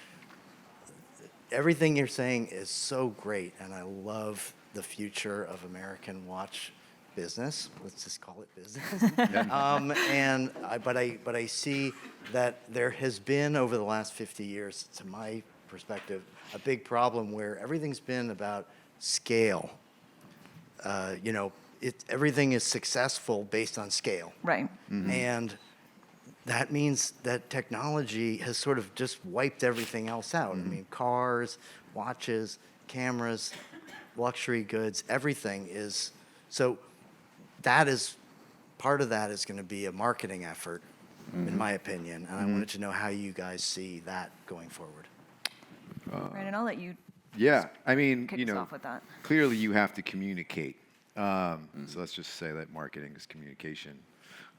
everything you're saying is so great, and I love the future of American watch business. Let's just call it business. But I see that there has been, over the last 50 years, to my perspective, a big problem where everything's been about scale. You know, everything is successful based on scale. Right. And that means that technology has sort of just wiped everything else out. I mean, cars, watches, cameras, luxury goods, everything is. So that is, part of that is going to be a marketing effort, in my opinion. And I wanted to know how you guys see that going forward. Brandon, I'll let you Yeah, I mean, kick you us know, off with that. clearly you have to communicate. So let's just say that marketing is communication.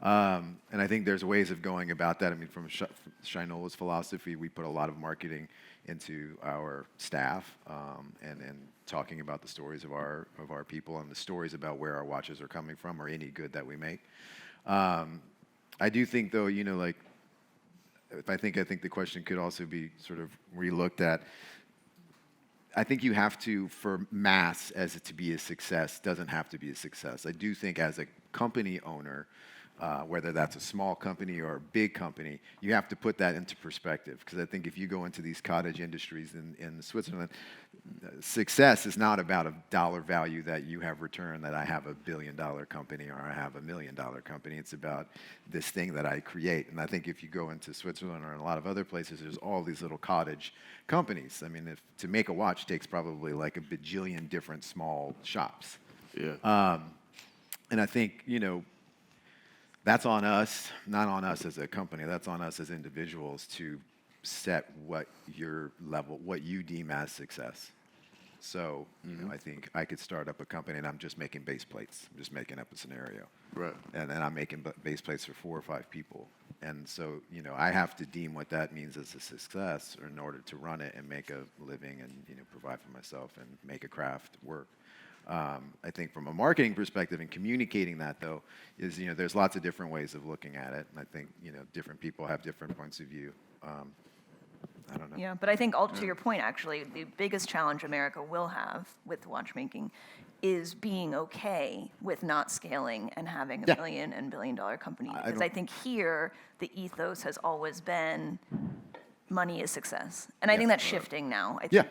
And I think there's ways of going about that. I mean, from Shinola's philosophy, we put a lot of marketing into our staff, and talking about the stories of our people and the stories about where our watches are coming from, or any good that we make. I do think, though, you know, like, I think the question could also be sort of relooked at. I think you have to, for mass as it to be a success, doesn't have to be a success. I do think as a company owner, whether that's a small company or a big company, you have to put that into perspective. Because I think if you go into these cottage industries in Switzerland, success is not about a dollar value that you have returned, that I have $1 billion company or I have $1 million company. It's about this thing that I create. And I think if you go into Switzerland or in a lot of other places, there's all these little cottage companies. I mean, to make a watch takes probably like a bajillion different small shops. Yeah. And I think, that's on us, not on us as a company. That's on us as individuals to set what you deem as success. So, I think I could start up a company and I'm just making base plates. I'm just making up a scenario. Right. And then I'm making base plates for 4 or 5 people. And so, I have to deem what that means as a success in order to run it and make a living and, provide for myself and make a craft work. I think from a marketing perspective and communicating that, though, is, there's lots of different ways of looking at it. And I think, different people have different points of view. I don't know. Yeah, but I think to your point, actually, the biggest challenge America will have with watchmaking is being okay with not scaling and having a million and billion-dollar company. Because I think here, the ethos has always been money is success. And I think that's shifting now. I think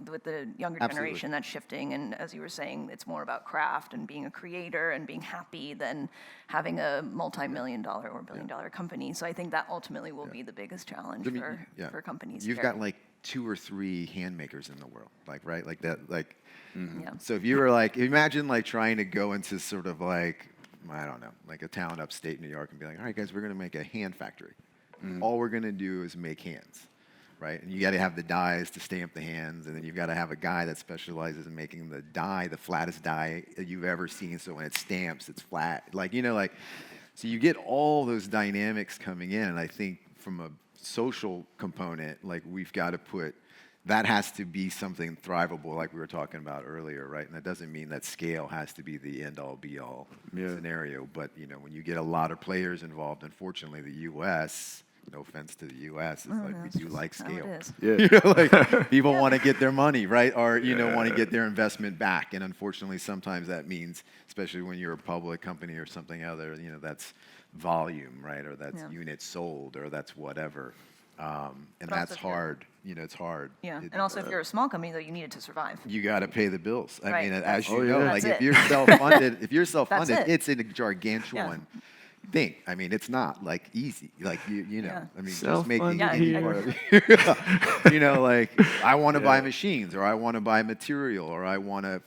with the younger generation, that's shifting. And as you were saying, it's more about craft and being a creator and being happy than having a multi-million-dollar or billion-dollar company. So I think that ultimately will be the biggest challenge for companies. You've here. got like 2 or 3 hand makers in the world, right? Like that, like. Yeah. So if you were like, imagine like trying to go into sort of like, I don't know, like a town upstate New York and be like, all right, guys, we're going to make a hand factory. All we're going to do is make hands. Right? And you got to have the dies to stamp the hands, and then you've got to have a guy that specializes in making the die, the flattest die that you've ever seen, so when it stamps, it's flat. So you get all those dynamics coming in, and I think from a social component, like we've got to put, that has to be something thrivable, like we were talking about earlier, right? And that doesn't mean that scale has to be the end-all, be-all scenario, but, when you get a lot of players involved, unfortunately, the U.S., no offense to the U.S., it's like we do like scale. Yeah. People want to get their money, right? Or, want to get their investment back. And unfortunately, sometimes that means, especially when you're a public company or something other, that's volume, right? Or that's units sold, or that's whatever. And that's hard. It's hard. Yeah, and also if you're a small company, though, you need it to survive. You got to pay the bills. I Right. mean, as you Oh, know, yeah. like That's if it. you're self-funded, it. it's a gargantuan thing. I mean, it's not like easy. Like you know, Yeah. I mean, just making Self-funded like I want to buy machines, or I want to buy material, or I want to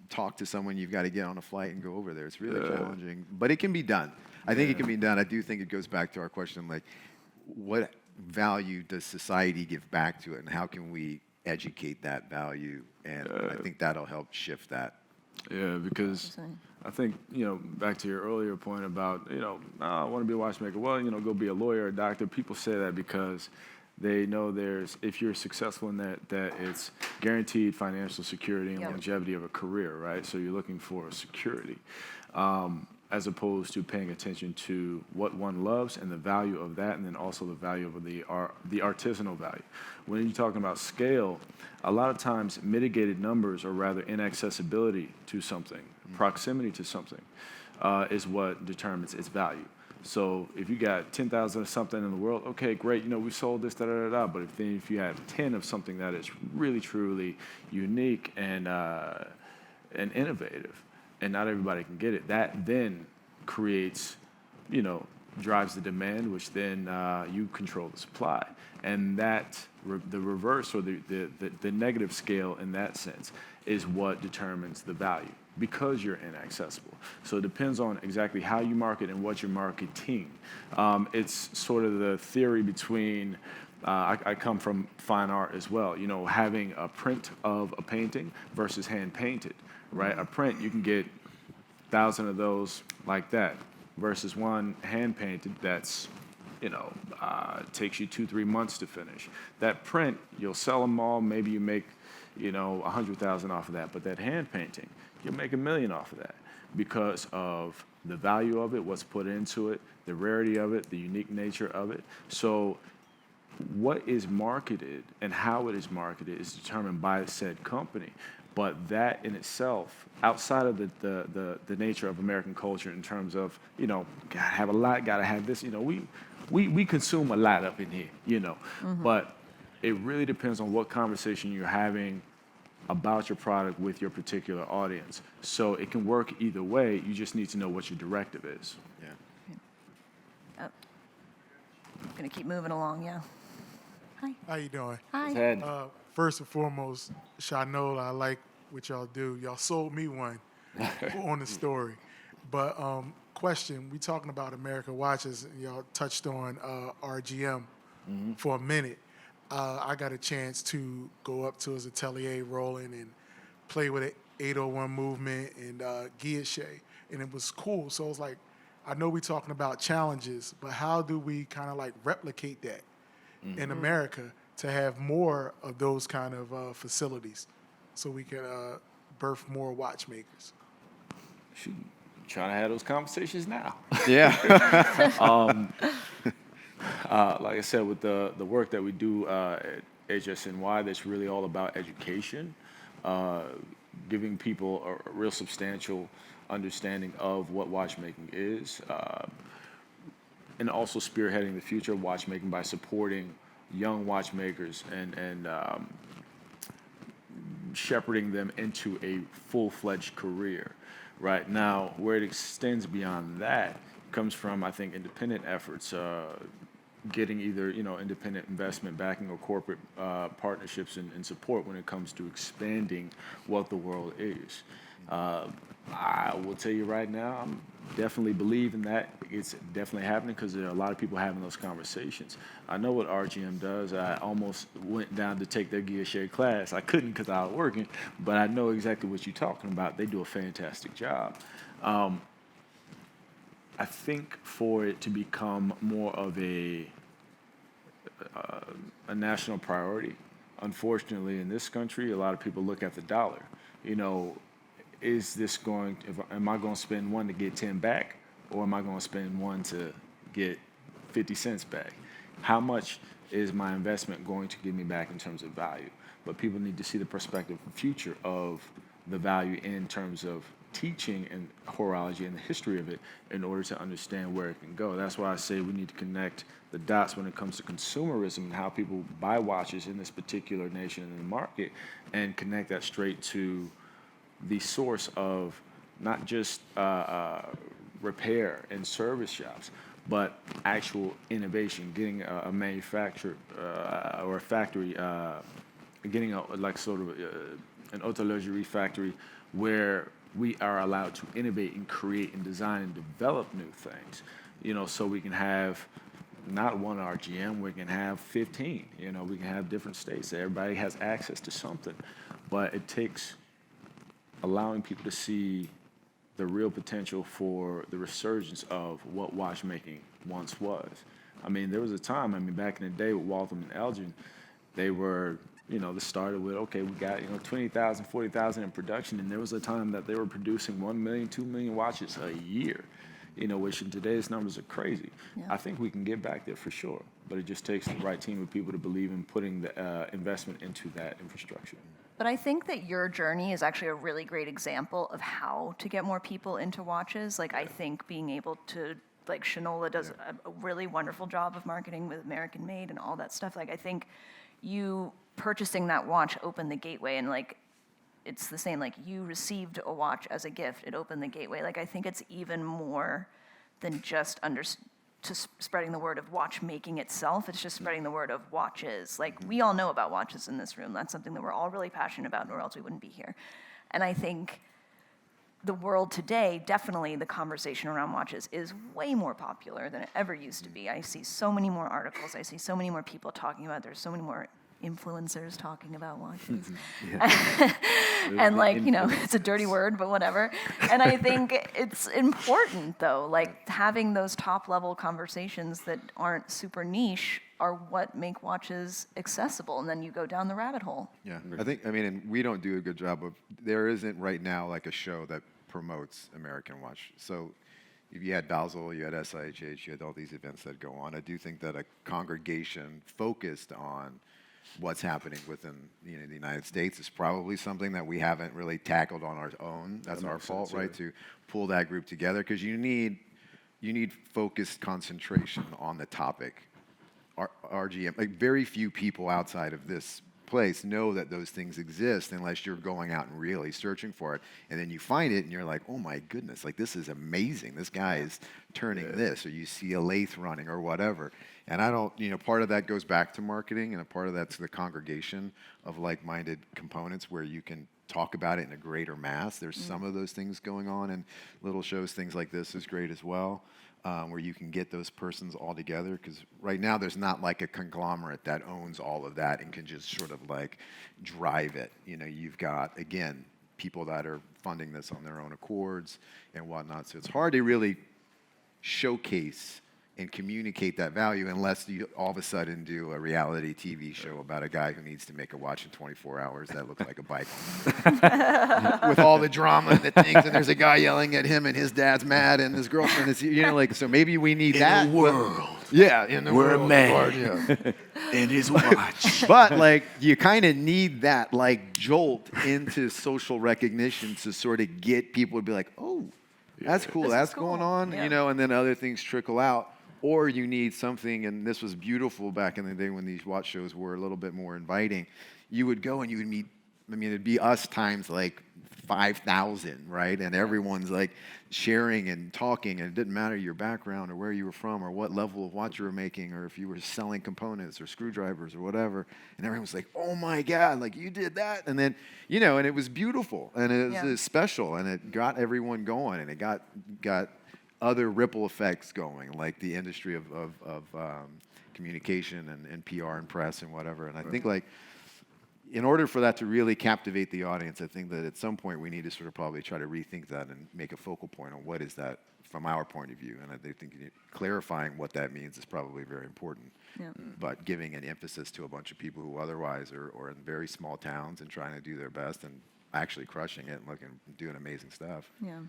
talk to someone. You've got to get on a flight and go over there. It's really challenging, but it can be done. I think it can be done. I do think it goes back to our question, like, what value does society give back to it, and how can we educate that value? And I think that'll help shift that. Yeah, because I think, back to your earlier point about, I want to be a watchmaker. Well, go be a lawyer or a doctor. People say that because they know if you're successful in that it's guaranteed financial security and longevity of a career, right? So you're looking for security, as opposed to paying attention to what one loves and the value of that, and then also the value of the artisanal value. When you're talking about scale, a lot of times mitigated numbers, or rather inaccessibility to something, proximity to something, is what determines its value. So if you got 10,000 of something in the world, okay, great, we sold this, da-da-da-da, but if you have 10 of something that is really, truly unique and innovative, and not everybody can get it, that then creates, drives the demand, which then you control the supply. And that, the reverse, or the negative scale in that sense, is what determines the value, because you're inaccessible. So it depends on exactly how you market and what you're marketing. It's sort of the theory between, I come from fine art as well, having a print of a painting versus hand painted, right? A print, you can get 1,000 of those like that, versus one hand painted that's, takes you 2-3 months to finish. That print, you'll sell them all. Maybe you make, 100,000 off of that. But that hand painting, you'll make $1 million off of that, because of the value of it, what's put into it, the rarity of it, the unique nature of it. So what is marketed and how it is marketed is determined by said company. But that in itself, outside of the nature of American culture in terms of, gotta have a lot, gotta have this, we consume a lot up in here, But it really depends on what conversation you're having about your product with your particular audience. So it can work either way. You just need to know what your directive is. I'm gonna keep moving along, yeah. Hi. How you doing? Hi. Ted, First and foremost, Shinola, I like what y'all do. Y'all sold me one on the story. But question, we talking about American watches, and y'all touched on RGM for a minute. I got a chance to go up to his atelier, Roland, and play with an 801 movement and guilloche, and it was cool. So it was like, I know we talking about challenges, but how do we kind of like replicate that in America to have more of those kind of facilities so we can birth more watchmakers? shoot, trying to have those conversations now. Yeah. Like I said, with the work that we do at HSNY, that's really all about education, giving people a real substantial understanding of what watchmaking is, and also spearheading the future of watchmaking by supporting young watchmakers and shepherding them into a full-fledged career. Right now, where it extends beyond that comes from, I think, independent efforts, getting either independent investment backing or corporate partnerships and support when it comes to expanding what the world is. I will tell you right now, I'm definitely believing that it's definitely happening because there are a lot of people having those conversations. I know what RGM does. I almost went down to take their guilloche class. I couldn't because I was working, but I know exactly what you're talking about. They do a fantastic job. I think for it to become more of a national priority, unfortunately, in this country, a lot of people look at the dollar. Is this am I going to spend 1 to get 10 back, or am I going to spend 1 to get 50 cents back? How much is my investment going to give me back in terms of value? But people need to see the perspective and future of the value in terms of teaching and horology and the history of it in order to understand where it can go. That's why I say we need to connect the dots when it comes to consumerism and how people buy watches in this particular nation and the market, and connect that straight to the source of not just repair and service shops, but actual innovation, getting a manufacturer or a factory, getting an horologerie factory where we are allowed to innovate and create and design and develop new things, so we can have not one RGM, we can have 15, we can have different states. Everybody has access to something, but it takes allowing people to see the real potential for the resurgence of what watchmaking once was. I mean, there was a time, back in the day with Waltham and Elgin, they were, they started with, okay, we got, 20,000, 40,000 in production, and there was a time that they were producing 1 million, 2 million watches a year, which in today's numbers are crazy. Yeah. I think we can get back there for sure, but it just takes the right team of people to believe in putting the investment into that infrastructure. But I think that your journey is actually a really great example of how to get more people into watches. Like, I think being able to, like, Shinola does a really wonderful job of marketing with American-made and all that stuff. Like, I think you purchasing that watch opened the gateway, and, like, it's the same, like, you received a watch as a gift. It opened the gateway. Like, I think it's even more than just spreading the word of watchmaking itself. It's just spreading the word of watches. Like, we all know about watches in this room. That's something that we're all really passionate about, or else we wouldn't be here. And I think the world today, definitely the conversation around watches is way more popular than it ever used to be. I see so many more articles. I see so many more people talking about it. There's so many more influencers talking about watches. And, like, it's a dirty word, but whatever. And I think it's important, though, like, having those top-level conversations that aren't super niche are what make watches accessible, and then you go down the rabbit hole. Yeah, I think, and we don't do a good job of, there isn't right now like a show that promotes American watch. So if you had Basel, you had SIHH, you had all these events that go on. I do think that a congregation focused on what's happening within the United States is probably something that we haven't really tackled on our own. That's our fault, right? To pull that group together, because you need focused concentration on the topic. RGM, like very few people outside of this place know that those things exist unless you're going out and really searching for it. And then you find it and you're like, oh my goodness, like this is amazing. This guy is turning this, or you see a lathe running or whatever. And I don't, part of that goes back to marketing, and a part of that's the congregation of like-minded components where you can talk about it in a greater mass. There's some of those things going on, and little shows, things like this is great as well. Where you can get those persons all together, because right now there's not like a conglomerate that owns all of that and can just sort of like drive it. You've got, again, people that are funding this on their own accords and whatnot. So it's hard to really showcase and communicate that value unless you all of a sudden do a reality TV show about a guy who needs to make a watch in 24 hours that looks like a bike. With all the drama and the things, and there's a guy yelling at him and his dad's mad and his girlfriend is, so maybe we need that. In the world. Yeah, in the world. We're a man. Yeah. And his watch. But you kind of need that jolt into social recognition to sort of get people to be like, oh, that's cool, that's going on, and then other things trickle out. Or you need something, and this was beautiful back in the day when these watch shows were a little bit more inviting. You would go and you would meet, it'd be us times 5,000, right? And everyone's sharing and talking, and it didn't matter your background or where you were from or what level of watch you were making or if you were selling components or screwdrivers or whatever. And everyone's like, oh my God, you did that. And then, and it was beautiful and it was special, and it got everyone going, and it got other ripple effects going, like the industry of communication and PR and press and whatever. And I think in order for that to really captivate the audience, I think that at some point we need to sort of probably try to rethink that and make a focal point on what is that from our point of view. And I think clarifying what that means is probably very important. Yeah. But giving an emphasis to a bunch of people who otherwise are in very small towns and trying to do their best and actually crushing it and doing amazing stuff. Yeah.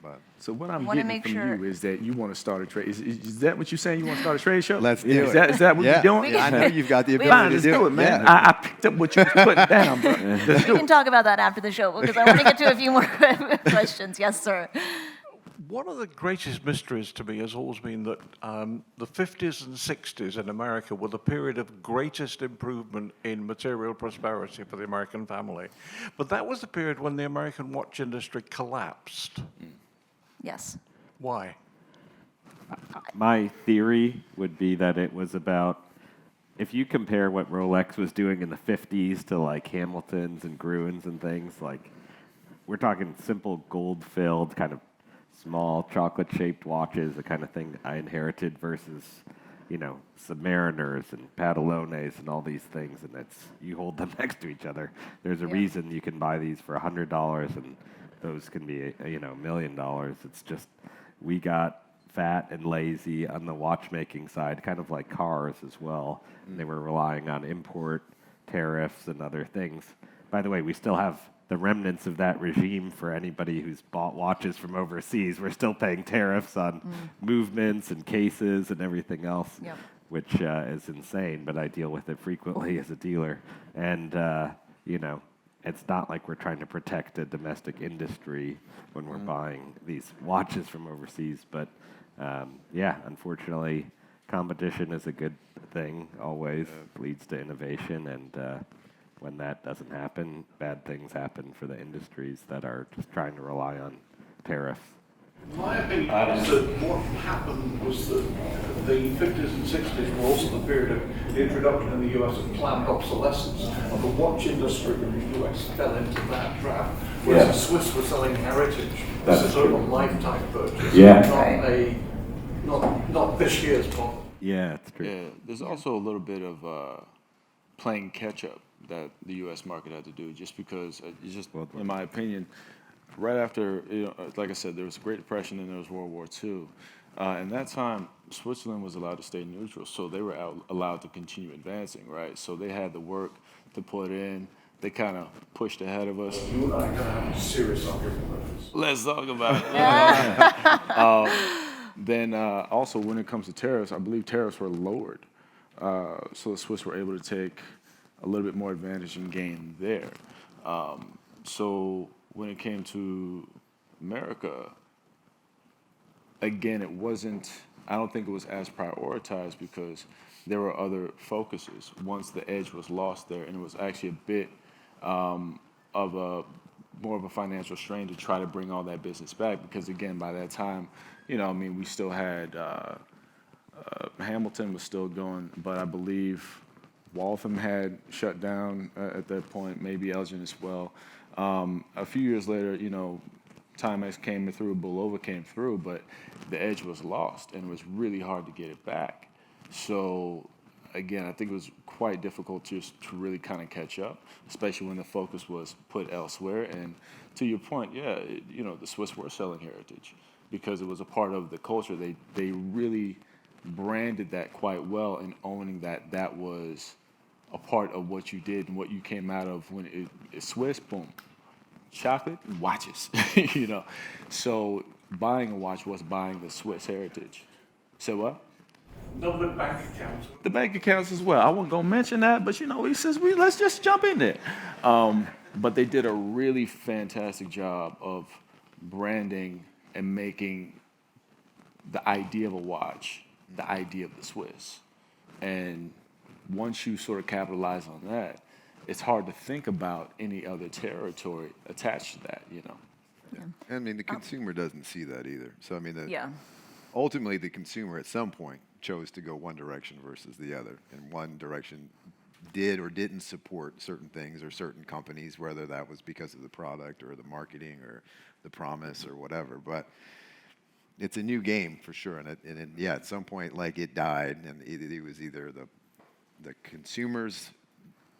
But So what I'm Wanna getting make from sure- you is that you want to start a trade. Is that what you're saying? You want to start a trade show? Let's do Is it. that what you're doing? I know you've got the We- ability Fine, to let's do it, man. I picked up what you was putting down, bro. Let's We do can it. talk about that after the show because I want to get to a few more questions. Yes, sir. One of the greatest mysteries to me has always been that the 50s and 60s in America were the period of greatest improvement in material prosperity for the American family. But that was the period when the American watch industry collapsed. Yes. Why? My theory would be that it was about, if you compare what Rolex was doing in the 50s to Hamilton's and Gruen's and things, we're talking simple gold-filled kind of small chocolate-shaped watches, the kind of thing I inherited versus, Submariners and Padalones and all these things, and you hold them next to each other. There's a reason you can buy these for $100 and those can be, $1 million. It's just, we got fat and lazy on the watchmaking side, kind of like cars as well. And they were relying on import tariffs and other things. By the way, we still have the remnants of that regime for anybody who's bought watches from overseas. We're still paying tariffs on movements and cases and everything else, which is insane, but I deal with it frequently as a dealer. And, it's not like we're trying to protect a domestic industry when we're buying these watches from overseas. But, unfortunately, competition is a good thing, always leads to innovation, and when that doesn't happen, bad things happen for the industries that are just trying to rely on tariffs. My opinion is that what happened was that the 50s and 60s were also the period of the introduction in the US of planned obsolescence, and the watch industry in the US fell into that trap, whereas the Swiss were selling heritage. This is a lifetime purchase, not this year's model. Yeah, it's true. Yeah, there's also a little bit of playing catch-up that the U.S. market had to do, just because, in my opinion, right after, like I said, there was the Great Depression and there was World War II. In that time, Switzerland was allowed to stay neutral, so they were allowed to continue advancing, right? So they had the work to put in. They kind of pushed ahead of us. You and I are going to have a serious argument about this. Let's talk about it. Then also, when it comes to tariffs, I believe tariffs were lowered. So the Swiss were able to take a little bit more advantage and gain there. So when it came to America, again, I don't think it was as prioritized because there were other focuses once the edge was lost there, and it was actually a bit more of a financial strain to try to bring all that business back because, again, by that time, we still had Hamilton was still going, but I believe Waltham had shut down at that point, maybe Elgin as well. A few years later, Timex came through, Bulova came through, but the edge was lost, and it was really hard to get it back. So, again, I think it was quite difficult to really kind of catch up, especially when the focus was put elsewhere. And to your point, the Swiss were selling heritage because it was a part of the culture. They really branded that quite well and owning that was a part of what you did and what you came out of when it's Swiss, boom, chocolate and watches, So buying a watch was buying the Swiss heritage. So what? No, the bank accounts. The bank accounts as well. I wasn't gonna mention that, but he says let's just jump in there. But they did a really fantastic job of branding and making the idea of a watch the idea of the Swiss. And once you sort of capitalize on that, it's hard to think about any other territory attached to that, I mean, the consumer doesn't see that either. So, I mean, Yeah. ultimately, the consumer at some point chose to go one direction versus the other. And one direction did or didn't support certain things or certain companies, whether that was because of the product or the marketing or the promise or whatever. But it's a new game for sure. And at some point, it died. And it was either the consumer's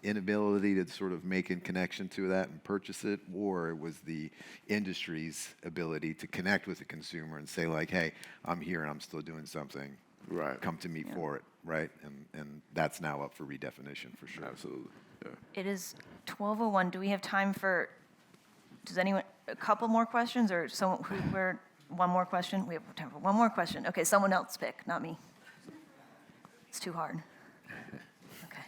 inability to sort of make a connection to that and purchase it, or it was the industry's ability to connect with the consumer and say hey, I'm here and I'm still doing something. Right. Come to me for it, right? And that's now up for redefinition for sure. Absolutely. Yeah. It is 12:01. Do we have time for, a couple more questions or one more question? We have time for one more question. Okay, someone else pick, not me. It's too hard. Okay.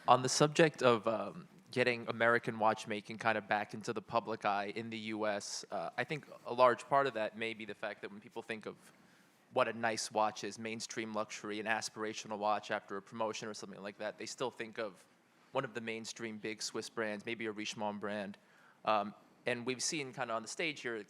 On the subject of getting American watchmaking kind of back into the public eye in the U.S., I think a large part of that may be the fact that when people think of what a nice watch is, mainstream luxury, an aspirational watch after a promotion or something like that, they still think of one of the mainstream big Swiss brands, maybe a Richemont brand. And we've seen kind of on the stage here,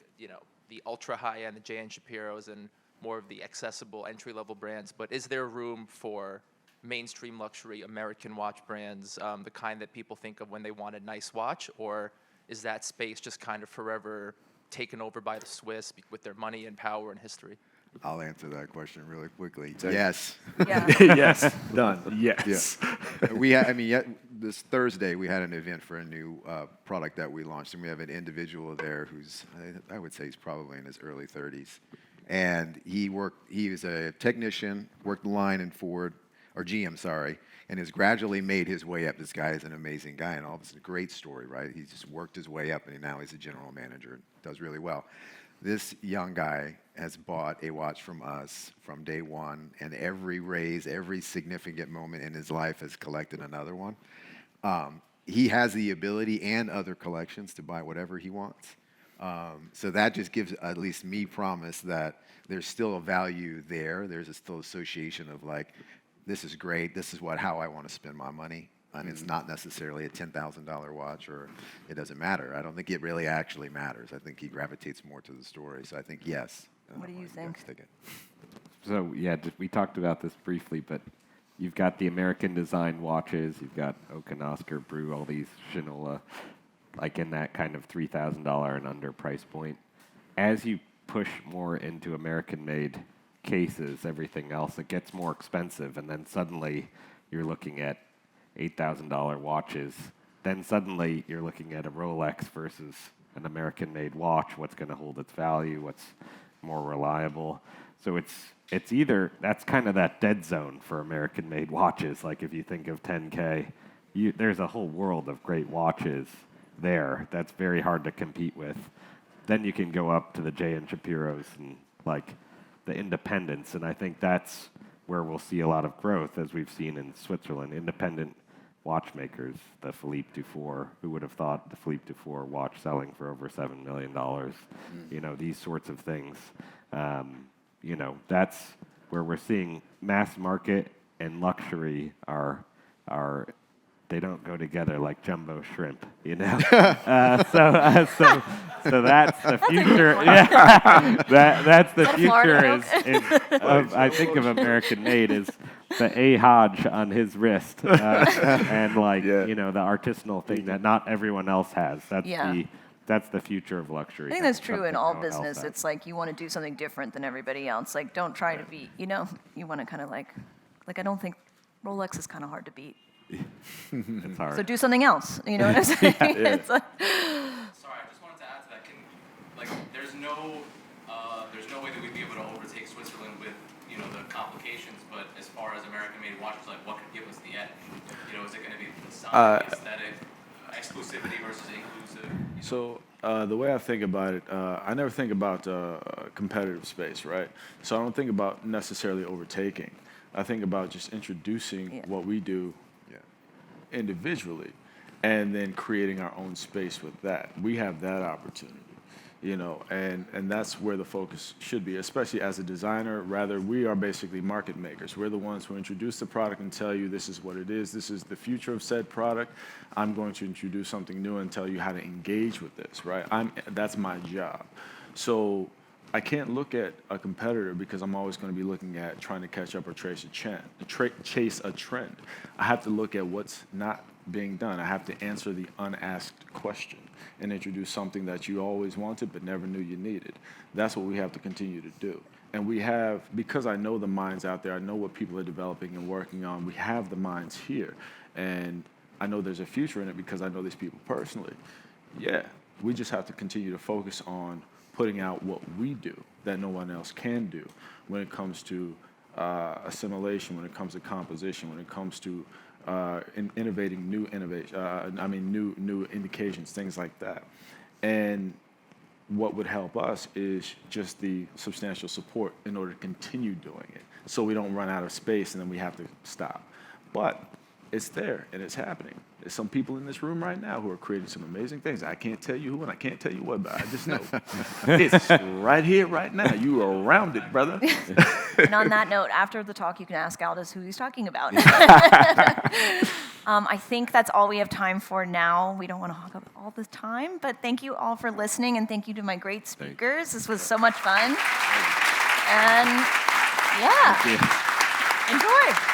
the ultra high end, the J.N. Shapiro's and more of the accessible entry-level brands. But is there room for mainstream luxury American watch brands, the kind that people think of when they want a nice watch, or is that space just kind of forever taken over by the Swiss with their money and power and history? I'll answer that question really quickly. Yes. Yeah. Yes. Done. Yes. Yeah. This Thursday we had an event for a new product that we launched, and we have an individual there who's, I would say he's probably in his early 30s. And he was a technician, worked the line in Ford, or GM, sorry, and has gradually made his way up. This guy is an amazing guy, and all of it's a great story, right? He's just worked his way up, and now he's a general manager and does really well. This young guy has bought a watch from us from day one, and every raise, every significant moment in his life has collected another one. He has the ability and other collections to buy whatever he wants. So that just gives at least me promise that there's still a value there. There's still association of this is great. This is how I want to spend my money. And it's not necessarily a $10,000 watch, or it doesn't matter. I don't think it really actually matters. I think he gravitates more to the story. So I think yes. What do you think? So we talked about this briefly, but you've got the American designed watches, you've got Oak and Oscar Brew, all these Shinola, in that kind of $3,000 and under price point. As you push more into American-made cases, everything else, it gets more expensive, and then suddenly you're looking at $8,000 watches. Then suddenly you're looking at a Rolex versus an American-made watch. What's going to hold its value? What's more reliable? So it's either that's kind of that dead zone for American-made watches. Like if you think of 10K, there's a whole world of great watches there that's very hard to compete with. Then you can go up to the J.N. Shapiro's and the independents, and I think that's where we'll see a lot of growth, as we've seen in Switzerland. Independent watchmakers, the Philippe Dufour. Who would have thought the Philippe Dufour watch selling for over $7 million? You know, these sorts of things. You know, that's where we're seeing mass market and luxury are they don't go together like jumbo shrimp, you know. So that's the future. Yeah, that's the future. Is I think of American-made as the Hodge on his wrist, and like you know the artisanal thing that not everyone else has. That's the future of luxury. I think that's true in all business. It's like you want to do something different than everybody else. Like, don't try to be, you know, you want to kind of like I don't think Rolex is kind of hard to beat. It's hard. So do something else. You know what I'm saying? It's like, Sorry, I just wanted to add to that. There's no way that we'd be able to overtake Switzerland with, you know, the complications. But as far as American-made watches, like what could give us the edge? You know, is it going to be the design, the aesthetic, exclusivity versus inclusive? So the way I think about it, I never think about competitive space, right? So I don't think about necessarily overtaking. I think about just introducing what we do individually and then creating our own space with that. We have that opportunity, you know, and that's where the focus should be, especially as a designer. Rather, we are basically market makers. We're the ones who introduce the product and tell you this is what it is. This is the future of said product. I'm going to introduce something new and tell you how to engage with this, right? That's my job. So I can't look at a competitor because I'm always going to be looking at trying to catch up or chase a trend. I have to look at what's not being done. I have to answer the unasked question and introduce something that you always wanted but never knew you needed. That's what we have to continue to do. And we have, because I know the minds out there, I know what people are developing and working on, we have the minds here. And I know there's a future in it because I know these people personally. Yeah, we just have to continue to focus on putting out what we do that no one else can do when it comes to assimilation, when it comes to composition, when it comes to innovating new new indications, things like that. And what would help us is just the substantial support in order to continue doing it, so we don't run out of space and then we have to stop. But it's there and it's happening. There's some people in this room right now who are creating some amazing things. I can't tell you who and I can't tell you what, but I just know it's right here, right now. You are around it, brother. and on that note, after the talk, you can ask Aldis who he's talking about. I think that's all we have time for now. We don't want to hog up all the time, but thank you all for listening, and thank you to my great speakers. This was so much fun. And yeah, enjoy.